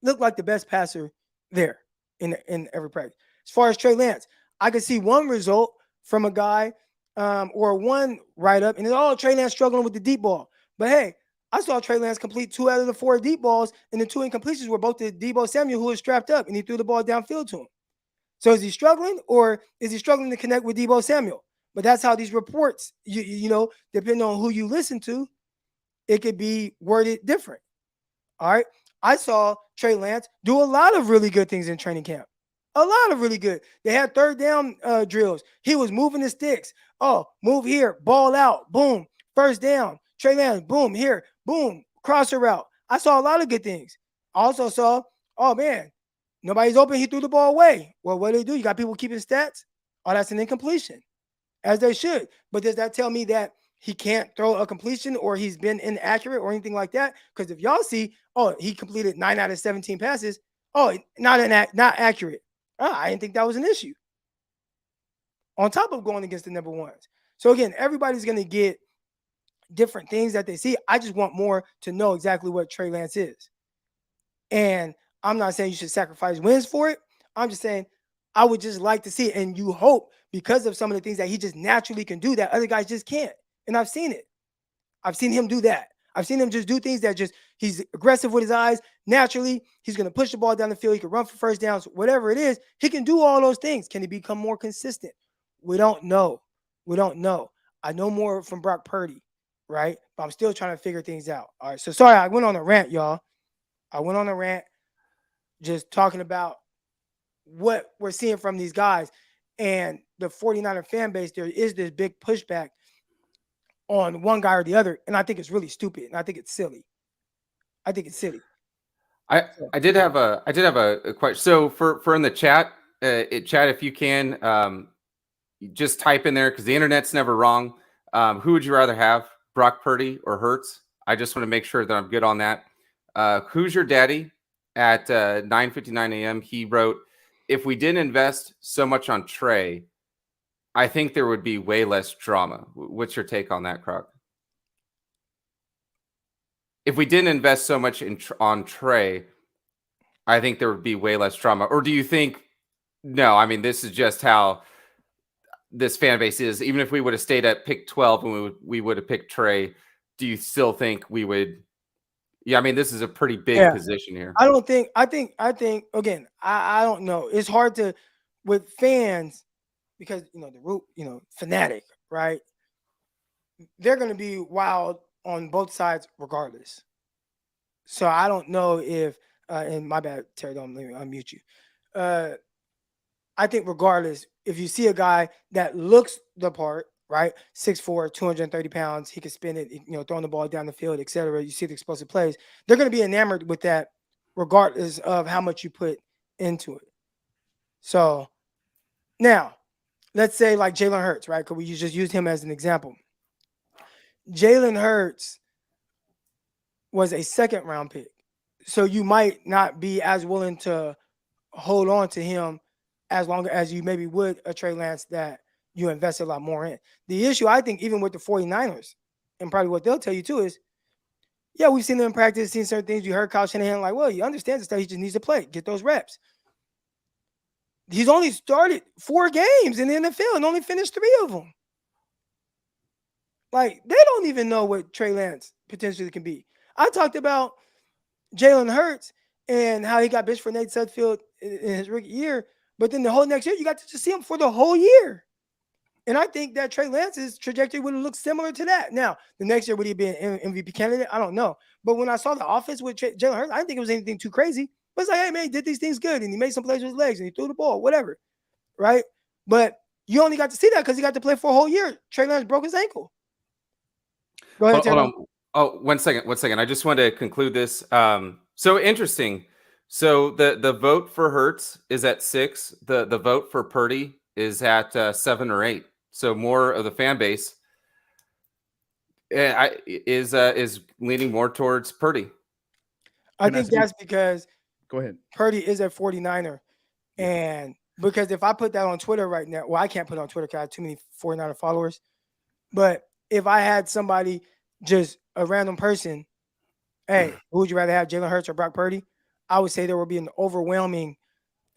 Looked like the best passer there in every practice. As far as Trey Lance, I could see one result from a guy or one write-up, and it's Trey Lance struggling with the deep ball. But hey, I saw Trey Lance complete 2 out of the 4 deep balls, and the 2 incompletions were both to Debo Samuel, who was strapped up, and he threw the ball downfield to him. So is he struggling, or is he struggling to connect with Debo Samuel? But that's how these reports, you know, depending on who you listen to, it could be worded different. All right. I saw Trey Lance do a lot of really good things in training camp. A lot of really good. They had third down drills. He was moving the sticks. Oh, move here, ball out, boom, first down. Trey Lance, boom, here, boom, crosser route. I saw a lot of good things. I also saw, oh man, nobody's open. He threw the ball away. Well, what do they do? You got people keeping stats? Oh, that's an incompletion. as they should. But does that tell me that he can't throw a completion or he's been inaccurate or anything like that? Because if y'all see, oh, he completed 9 out of 17 passes. Oh, not accurate. I didn't think that was an issue. On top of going against the number ones. So again, everybody's going to get different things that they see. I just want more to know exactly what Trey Lance is. And I'm not saying you should sacrifice wins for it. I'm just saying I would just like to see it. And you hope because of some of the things that he just naturally can do that other guys just can't. And I've seen it. I've seen him do that. I've seen him just do things that just he's aggressive with his eyes. Naturally, he's going to push the ball down the field. He can run for first downs, whatever it is. He can do all those things. Can he become more consistent? We don't know. We don't know. I know more from Brock Purdy, right? But I'm still trying to figure things out. All right. So sorry, I went on a rant, y'all. I went on a rant just talking about what we're seeing from these guys. And the 49er fan base, there is this big pushback on one guy or the other. And I think it's really stupid. And I think it's silly. I think it's silly. I did have a question. So for in the chat, chat, if you can, just type in there because the internet's never wrong. Who would you rather have, Brock Purdy or Hurts? I just want to make sure that I'm good on that. Who's your daddy? At 9:59 a.m., he wrote, "If we didn't invest so much on Trey, I think there would be way less drama." What's your take on that, Croc? If we didn't invest so much on Trey, I think there would be way less drama. Or do you think, no, I mean, this is just how this fan base is. Even if we would have stayed at pick 12 and we would have picked Trey, do you still think we would? Yeah, I mean, this is a pretty big position here. I think again, I don't know. It's hard to with fans because the root, fanatic, right? They're going to be wild on both sides regardless. So I don't know if and my bad, Terry, don't let me unmute you. I think regardless, if you see a guy that looks the part, right? 6'4", 230 pounds. He can spin it, throwing the ball down the field, etc. You see the explosive plays. They're going to be enamored with that regardless of how much you put into it. So now, let's say like Jalen Hurts, right? Because we just used him as an example. Jalen Hurts was a second-round pick. So you might not be as willing to hold on to him as long as you maybe would a Trey Lance that you invest a lot more in. The issue, I think, even with the 49ers, and probably what they'll tell you too is, yeah, we've seen them in practice, seen certain things. You heard Kyle Shanahan like, well, he understands the stuff. He just needs to play, get those reps. He's only started 4 games in the NFL and only finished 3 of them. Like, they don't even know what Trey Lance potentially can be. I talked about Jalen Hurts and how he got benched for Nate Sudfeld in his rookie year, but then the whole next year, you got to just see him for the whole year. And I think that Trey Lance's trajectory would look similar to that. Now, the next year, would he be an MVP candidate? I don't know. But when I saw the offense with Jalen Hurts, I didn't think it was anything too crazy. But it's like, hey, man, he did these things good, and he made some plays with his legs, and he threw the ball, whatever, right? But you only got to see that because he got to play for a whole year. Trey Lance broke his ankle. Go ahead, hold on. Oh, one second. I just wanted to conclude this. So interesting. So the vote for Hurts is at 6. The vote for Purdy is at 7 or 8. So more of the fan base is leaning more towards Purdy. I think that's because go ahead. Purdy is a 49er. And because if I put that on Twitter right now, well, I can't put it on Twitter because I have too many 49er followers. But if I had somebody, just a random person, hey, who would you rather have, Jalen Hurts or Brock Purdy? I would say there would be an overwhelming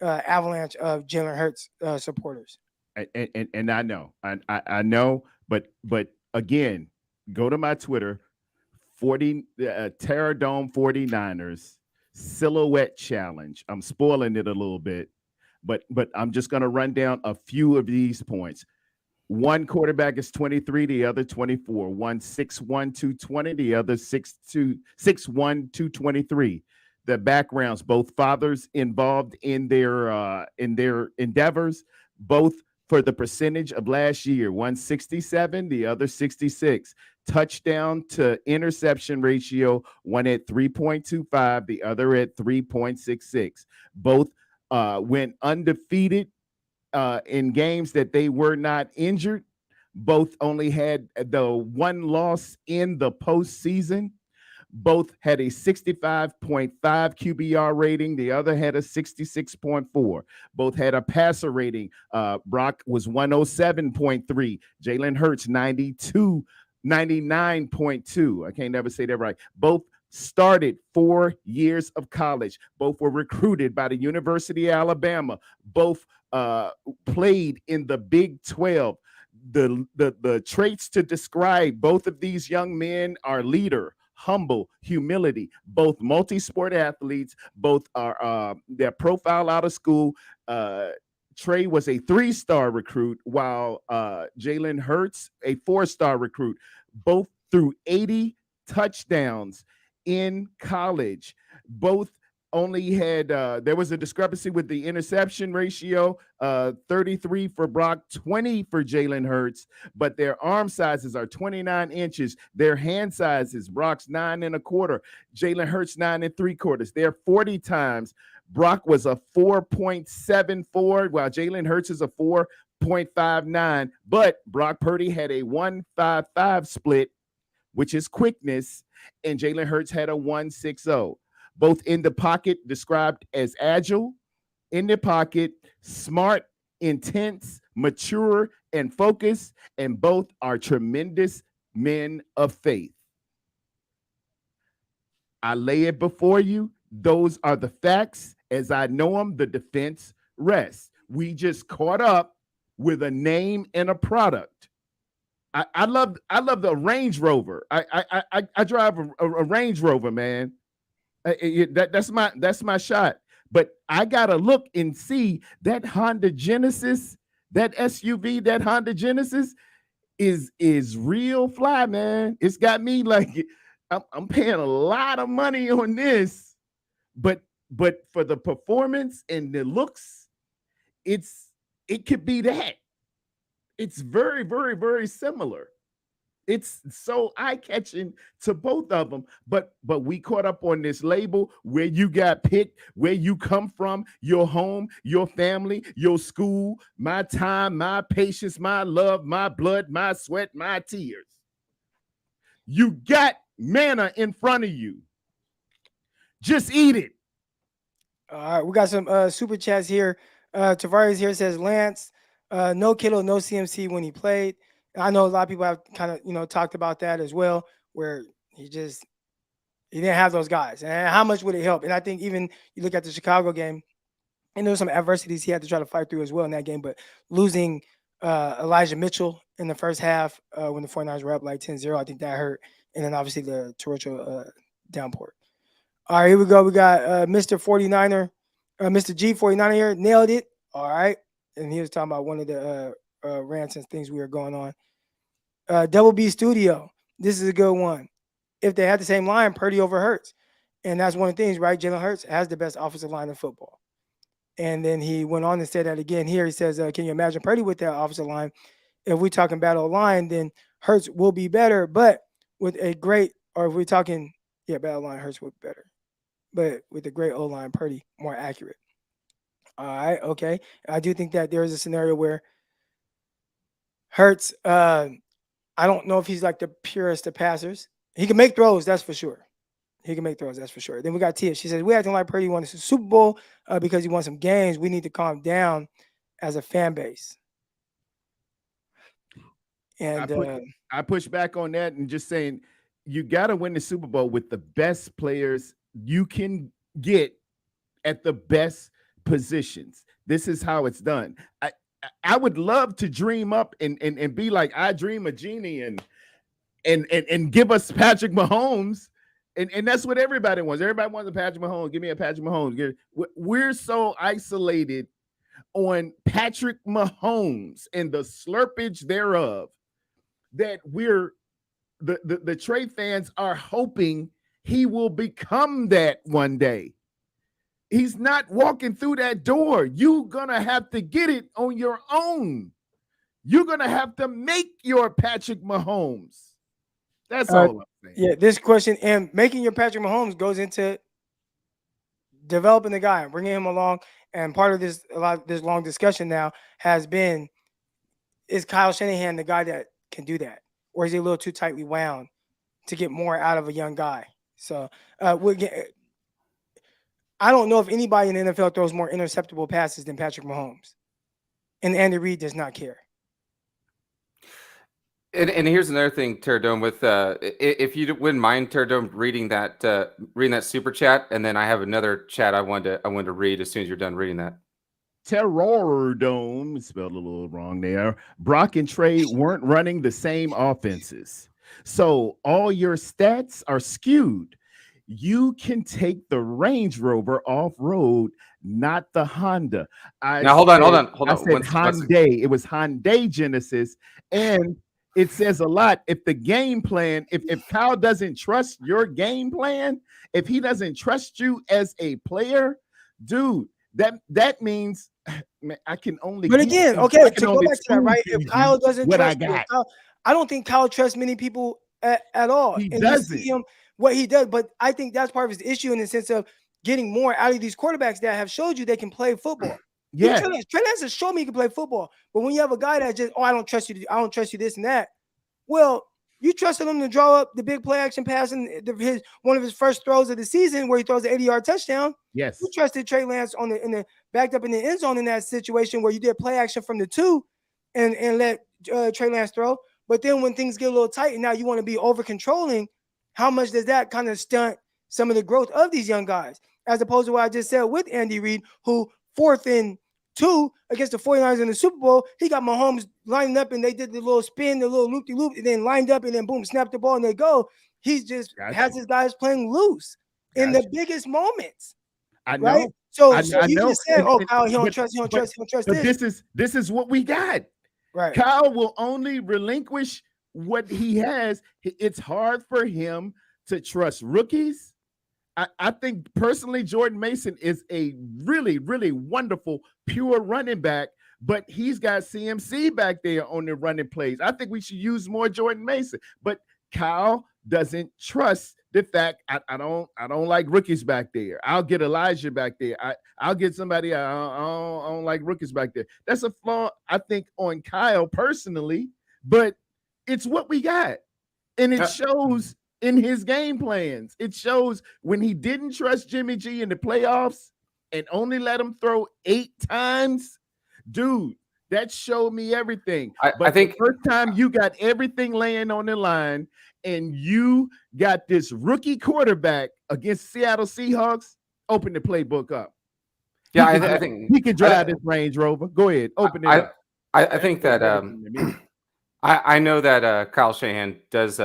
avalanche of Jalen Hurts supporters. And I know, I know, but again, go to my Twitter, Terror Dome 49ers Silhouette Challenge. I'm spoiling it a little bit, but I'm just going to run down a few of these points. One quarterback is 23, the other 24. One 6'1", 220, the other 6'1", 223. The backgrounds, both fathers involved in their endeavors, both for the percentage of last year, one 67, the other 66. Touchdown to interception ratio, one at 3.25, the other at 3.66. Both went undefeated in games that they were not injured. Both only had the one loss in the postseason. Both had a 65.5 QBR rating. The other had a 66.4. Both had a passer rating. Brock was 107.3. Jalen Hurts 99.2. I can't never say that right. Both started 4 years of college. Both were recruited by the University of Alabama. Both played in the Big 12. The traits to describe both of these young men are leader, humble, humility, both multi-sport athletes, both are their profile out of school. Trey was a 3-star recruit, while Jalen Hurts, a 4-star recruit. Both threw 80 touchdowns in college. Both only had there was a discrepancy with the interception ratio, 33 for Brock, 20 for Jalen Hurts, but their arm sizes are 29 inches. Their hand sizes, Brock's 9.25, Jalen Hurts 9.75. They're 40 times. Brock was a 4.74, while Jalen Hurts is a 4.59. But Brock Purdy had a 1.55 split, which is quickness, and Jalen Hurts had a 1.60. Both in the pocket, described as agile, in the pocket, smart, intense, mature, and focused, and both are tremendous men of faith. I lay it before you. Those are the facts. As I know them, the defense rests. We just caught up with a name and a product. I love the Range Rover. I drive a Range Rover, man. That's my shot. But I gotta look and see that Honda Genesis, that SUV, that Honda Genesis is real fly, man. It's got me like I'm paying a lot of money on this, but for the performance and the looks, it could be that. It's very, very, very similar. It's so eye-catching to both of them, but we caught up on this label, where you got picked, where you come from, your home, your family, your school, my time, my patience, my love, my blood, my sweat, my tears. You got manna in front of you. Just eat it. All right, we got some super chats here. Tavares here says, Lance, no Kittle, no CMC when he played. I know a lot of people have kind of, talked about that as well, where he didn't have those guys. And how much would it help? And I think even you look at the Chicago game, and there were some adversities he had to try to fight through as well in that game, but losing Elijah Mitchell in the first half when the 49ers were up like 10-0, I think that hurt. And then obviously the torrential downpour. All right, here we go. We got Mr. 49er, Mr. G49 here. Nailed it. All right. And he was talking about one of the rants and things we were going on. Double B Studio. This is a good one. If they had the same line, Purdy over Hurts. And that's one of the things, right? Jalen Hurts has the best offensive line in football. And then he went on and said that again here. He says, can you imagine Purdy with that offensive line? If we're talking battle line, then Hurts will be better. But with a great, or if we're talking, battle line, Hurts will be better. But with a great O-line, Purdy more accurate. All right, okay. I do think that there is a scenario where Hurts, I don't know if he's like the purest of passers. He can make throws, that's for sure. Then we got Tia. She says, we acting like Purdy won the Super Bowl because he won some games. We need to calm down as a fan base. And I push back on that and just saying you got to win the Super Bowl with the best players you can get at the best positions. This is how it's done. I would love to dream up and be like I Dream a Genie and give us Patrick Mahomes. And that's what everybody wants. Everybody wants a Patrick Mahomes. Give me a Patrick Mahomes. We're so isolated on Patrick Mahomes and the slurpage thereof that we're the Trey fans are hoping he will become that one day. He's not walking through that door. You're going to have to get it on your own. You're going to have to make your Patrick Mahomes. That's all I'm saying. Yeah, this question and making your Patrick Mahomes goes into developing the guy and bringing him along. And part of this long discussion now has been is Kyle Shanahan the guy that can do that, or is he a little too tightly wound to get more out of a young guy? So I don't know if anybody in the NFL throws more interceptable passes than Patrick Mahomes, and Andy Reid does not care. And here's another thing, Terradome, with if you wouldn't mind, Terradome, reading that super chat, and then I have another chat I wanted to read as soon as you're done reading that. Terror Dome, spelled a little wrong there. Brock and Trey weren't running the same offenses, so all your stats are skewed. You can take the Range Rover off road, not the Honda. Now hold on. I said Hyundai. It was Hyundai Genesis, and it says a lot. If the game plan, if Kyle doesn't trust your game plan, if he doesn't trust you as a player, dude, that means I can only. But again, okay, to go back to that, right? If Kyle doesn't trust you, I don't think Kyle trusts many people at all. He doesn't. You see what he does, but I think that's part of his issue in the sense of getting more out of these quarterbacks that have showed you they can play football. Yeah, Trey Lance has shown me he can play football, but when you have a guy that just, I don't trust you, I don't trust you this and that. Well, you trusted him to draw up the big play action pass in one of his first throws of the season where he throws an 80-yard touchdown. Yes, you trusted Trey Lance backed up in the end zone in that situation where you did play action from the 2 and let Trey Lance throw. But then when things get a little tight and now you want to be over controlling, how much does that kind of stunt some of the growth of these young guys? As opposed to what I just said with Andy Reid, who 4th and 2 against the 49ers in the Super Bowl, he got Mahomes lining up and they did the little spin, the little loop-de-loop, and then lined up and then boom, snapped the ball and they go. He just has his guys playing loose in the biggest moments. I know. Right? So you know. just said, Kyle, he don't trust but this is what we got. Right. Kyle will only relinquish what he has. It's hard for him to trust rookies. I think personally, Jordan Mason is a really, really wonderful, pure running back, but he's got CMC back there on the running plays. I think we should use more Jordan Mason, but Kyle doesn't trust the fact I don't like rookies back there. I'll get Elijah back there. I'll get somebody. I don't like rookies back there. That's a flaw, I think, on Kyle personally, but it's what we got, and it shows in his game plans. It shows when he didn't trust Jimmy G in the playoffs and only let him throw 8 times. Dude, that showed me everything. I think the first time you got everything laying on the line and you got this rookie quarterback against Seattle Seahawks, open the playbook up. Yeah, I think he can drive this Range Rover. Go ahead, open it up. I think that I know that Kyle Shanahan does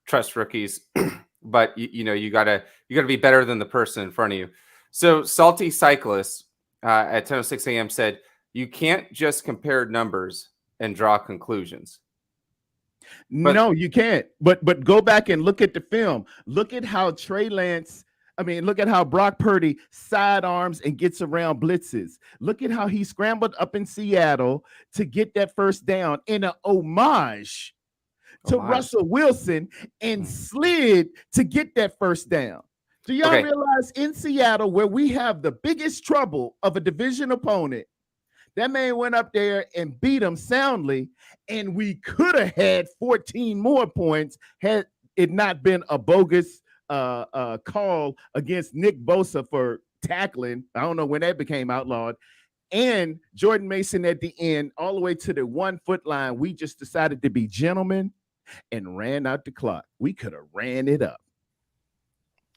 trust rookies, but you gotta be better than the person in front of you. So Salty Cyclist at 10:06 a.m. said you can't just compare numbers and draw conclusions. No, you can't. But go back and look at the film. Look at how look at how Brock Purdy sidearms and gets around blitzes. Look at how he scrambled up in Seattle to get that first down in an homage to Russell Wilson and slid to get that first down. Do y'all realize in Seattle, where we have the biggest trouble of a division opponent, that man went up there and beat him soundly, and we could have had 14 more points had it not been a bogus call against Nick Bosa for tackling. I don't know when that became outlawed. And Jordan Mason at the end, all the way to the 1 foot line. We just decided to be gentlemen and ran out the clock. We could have ran it up.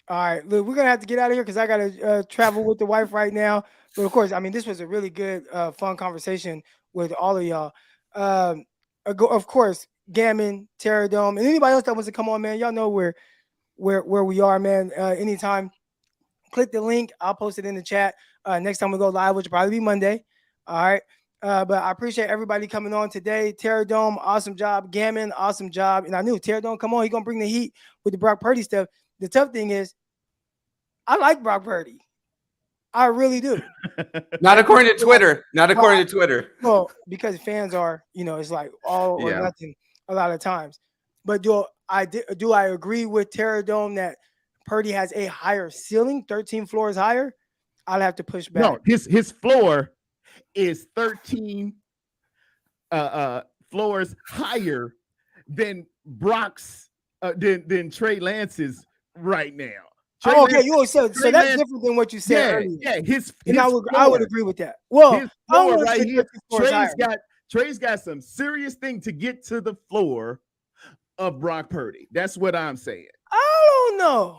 All right, look, we're gonna have to get out of here because I gotta travel with the wife right now. But of course, I mean, this was a really good, fun conversation with all of y'all. Of course, Gammon, Terradome, and anybody else that wants to come on, man, y'all know where we are, man. Anytime, click the link. I'll post it in the chat. Next time we go live, which will probably be Monday. All right. But I appreciate everybody coming on today. Terradome, awesome job. Gammon, awesome job. And I knew Terradome, come on, he's gonna bring the heat with the Brock Purdy stuff. The tough thing is, I like Brock Purdy. I really do. Not according to Twitter. Not according to Twitter. Well, because fans are, it's like all or nothing a lot of times. But do I agree with Terradome that Purdy has a higher ceiling, 13 floors higher? I'll have to push back. No, his floor is 13 floors higher than Brock's than Trey Lance's right now. Trey Oh, okay, Lance, you always said so. Trey That's Lance, different than what you said yeah, earlier. yeah. And I would floor, agree with that. Well, his I don't floor want to right say here. 13 floors higher. Trey's got some serious thing to get to the floor of Brock Purdy. That's what I'm saying. I don't know.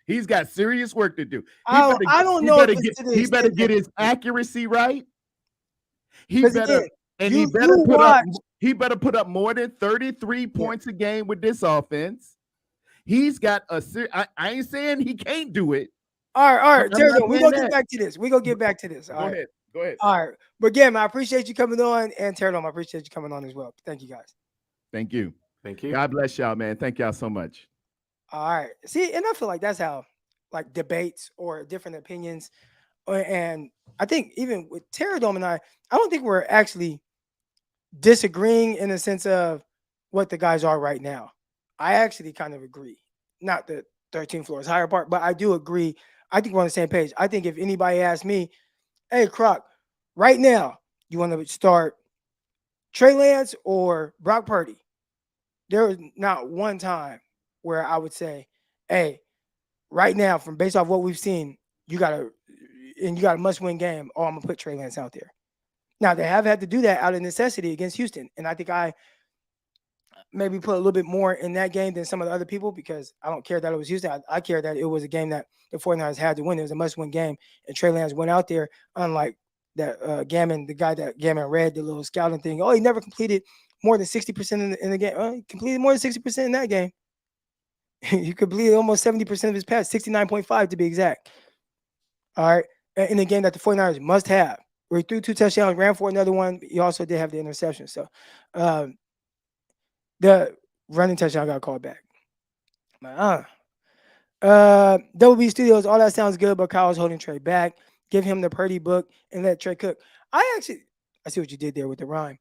He's got serious work to do. I don't know if it's to the He better extent get that, his accuracy right. He because better again, and you watch. he better put up more than 33 points a game with this offense. He's got I ain't saying he can't do it. All right, I'm Terry, not we're saying gonna get that. back to this. We're gonna get back to this. Go ahead. All right. But again, I appreciate you coming on, and Terry, I appreciate you coming on as well. Thank you guys. Thank you. Thank you. God bless y'all, man. Thank y'all so much. All right. See, and I feel like that's how like debates or different opinions, and I think even with Terry Dome and I don't think we're actually disagreeing in the sense of what the guys are right now. I actually kind of agree. Not the 13 floors higher part, but I do agree. I think we're on the same page. I think if anybody asked me, hey, Croc, right now, you want to start Trey Lance or Brock Purdy? There was not one time where I would say, hey, right now, from based off what we've seen, you got a must-win game. Oh, I'm gonna put Trey Lance out there. Now they have had to do that out of necessity against Houston, and I think I maybe put a little bit more in that game than some of the other people because I don't care that it was Houston. I care that it was a game that the 49ers had to win. It was a must-win game, and Trey Lance went out there, unlike that Gammon, the guy that Gammon read the little scouting thing. Oh, he never completed more than 60% in the game. He completed more than 60% in that game. He completed almost 70% of his pass, 69.5 to be exact. All right, in a game that the 49ers must have, where he threw 2 touchdowns, ran for another one. He also did have the interception. So the running touchdown got called back. WB Studios, all that sounds good, but Kyle's holding Trey back. Give him the Purdy book and let Trey cook. I see what you did there with the rhyme.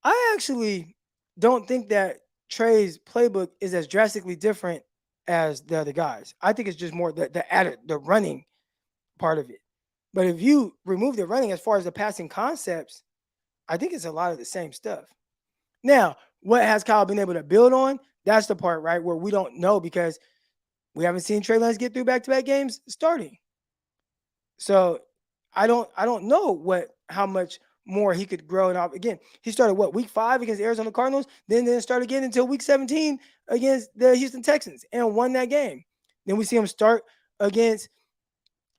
I actually don't think that Trey's playbook is as drastically different as the other guys. I think it's just more the running part of it. But if you remove the running as far as the passing concepts, I think it's a lot of the same stuff. Now, what has Kyle been able to build on? That's the part, right, where we don't know because we haven't seen Trey Lance get through back-to-back games starting. So I don't know how much more he could grow. And again, he started week 5 against Arizona Cardinals, then didn't start again until week 17 against the Houston Texans and won that game. Then we see him start against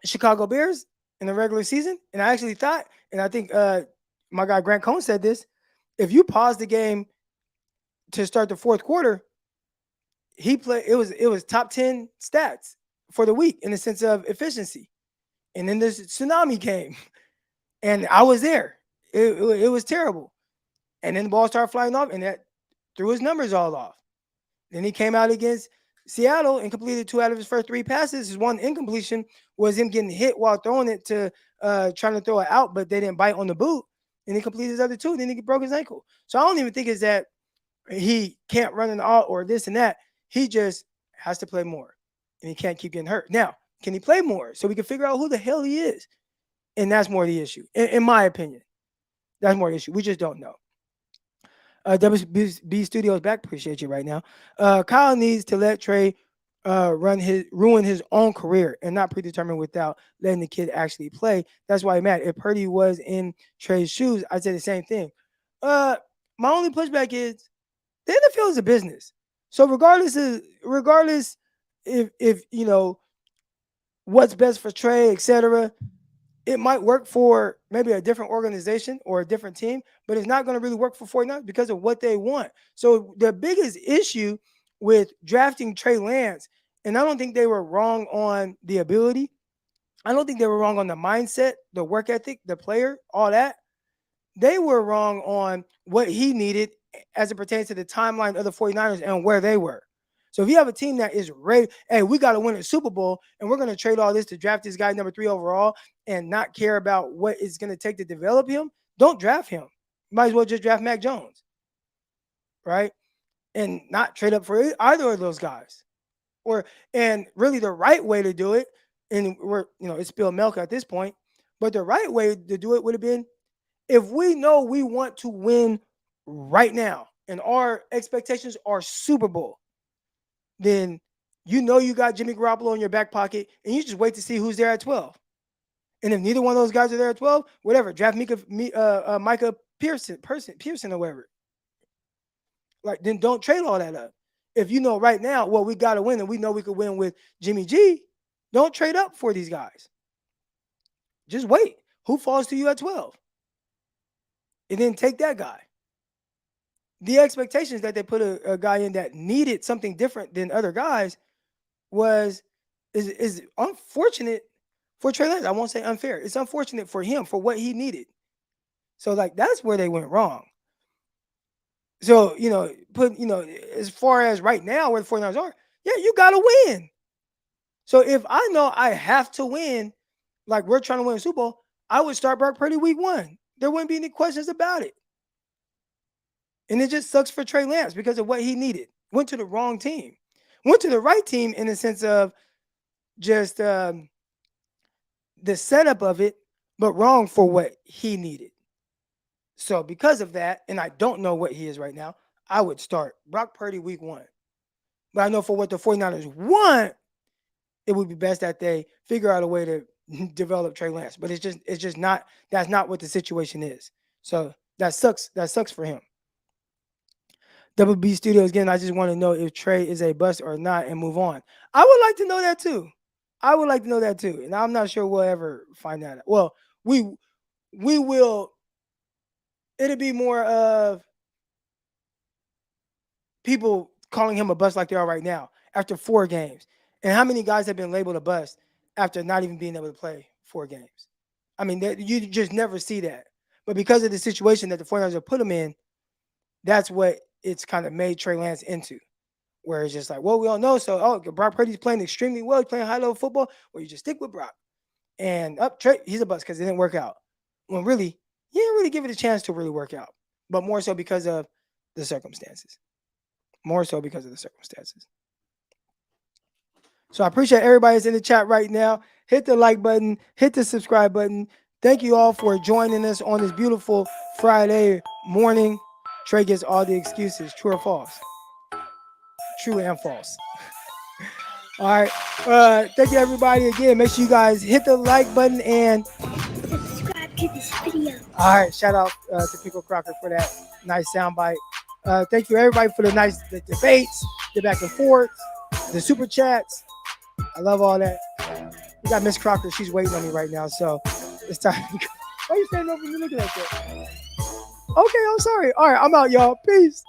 Chicago Bears in the regular season. And I actually thought, and I think my guy Grant Cohn said this, if you pause the game to start the fourth quarter, it was top 10 stats for the week in the sense of efficiency. And then this tsunami came and I was there. It was terrible. And then the ball started flying off and that threw his numbers all off. Then he came out against Seattle and completed 2 out of his first 3 passes. His one incompletion was him getting hit while throwing it to trying to throw it out, but they didn't bite on the boot. And he completed his other 2. Then he broke his ankle. So I don't even think it's that he can't run an all or this and that. He just has to play more. And he can't keep getting hurt. Now, can he play more so we can figure out who the hell he is? And that's more the issue, in my opinion. That's more the issue. We just don't know. WB Studios back. Appreciate you right now. Kyle needs to let Trey ruin his own career and not predetermine without letting the kid actually play. That's why I'm mad. If Purdy was in Trey's shoes, I'd say the same thing. My only pushback is the NFL is a business. So regardless if you know what's best for Trey, etc., it might work for maybe a different organization or a different team, but it's not going to really work for 49ers because of what they want. So the biggest issue with drafting Trey Lance, and I don't think they were wrong on the ability. I don't think they were wrong on the mindset, the work ethic, the player, all that. They were wrong on what he needed as it pertains to the timeline of the 49ers and where they were. So if you have a team that is ready, hey, we got to win a Super Bowl, and we're going to trade all this to draft this guy number 3 overall and not care about what it's going to take to develop him, don't draft him. Might as well just draft Mac Jones, right? And not trade up for either of those guys. And really the right way to do it, and it's spilled milk at this point, but the right way to do it would have been, if we know we want to win right now, and our expectations are Super Bowl, then you know you got Jimmy Garoppolo in your back pocket, and you just wait to see who's there at 12. And if neither one of those guys are there at 12, whatever, draft Micah Pearson or whatever. Like, then don't trade all that up. If you know right now, well, we got to win, and we know we could win with Jimmy G, don't trade up for these guys. Just wait. Who falls to you at 12? And then take that guy. The expectations that they put a guy in that needed something different than other guys is unfortunate for Trey Lance. I won't say unfair. It's unfortunate for him for what he needed. So, like, that's where they went wrong. So, as far as right now where the 49ers are, yeah, you got to win. So if I know I have to win, like we're trying to win a Super Bowl, I would start Brock Purdy week 1. There wouldn't be any questions about it. And it just sucks for Trey Lance because of what he needed. Went to the wrong team. Went to the right team in the sense of just the setup of it, but wrong for what he needed. So because of that, and I don't know what he is right now, I would start Brock Purdy week 1. But I know for what the 49ers want, it would be best that they figure out a way to develop Trey Lance. But it's just not, that's not what the situation is. So that sucks. That sucks for him. Double B Studios, again, I just want to know if Trey is a bust or not and move on. I would like to know that too. And I'm not sure we'll ever find that out. Well, we will. It'll be more of people calling him a bust like they are right now after 4 games. And how many guys have been labeled a bust after not even being able to play 4 games? I mean, you just never see that. But because of the situation that the 49ers have put him in, that's what it's kind of made Trey Lance into. Where it's just like, well, we all know. So, Brock Purdy's playing extremely well. He's playing high-level football. Well, you just stick with Brock. And Trey, he's a bust because it didn't work out. When really, he didn't really give it a chance to really work out. But more so because of the circumstances. So I appreciate everybody that's in the chat right now. Hit the like button. Hit the subscribe button. Thank you all for joining us on this beautiful Friday morning. Trey gets all the excuses. True or false? True and false. All right. Thank you, everybody. Again, make sure you guys hit the like button and subscribe to this video. All right. Shout out to Pickle Crocker for that nice soundbite. Thank you, everybody, for the debates, the back and forth, the super chats. I love all that. We got Miss Crocker. She's waiting on me right now, so it's time. Why are you standing over me looking like that? Okay, I'm sorry. All right, I'm out, y'all. Peace.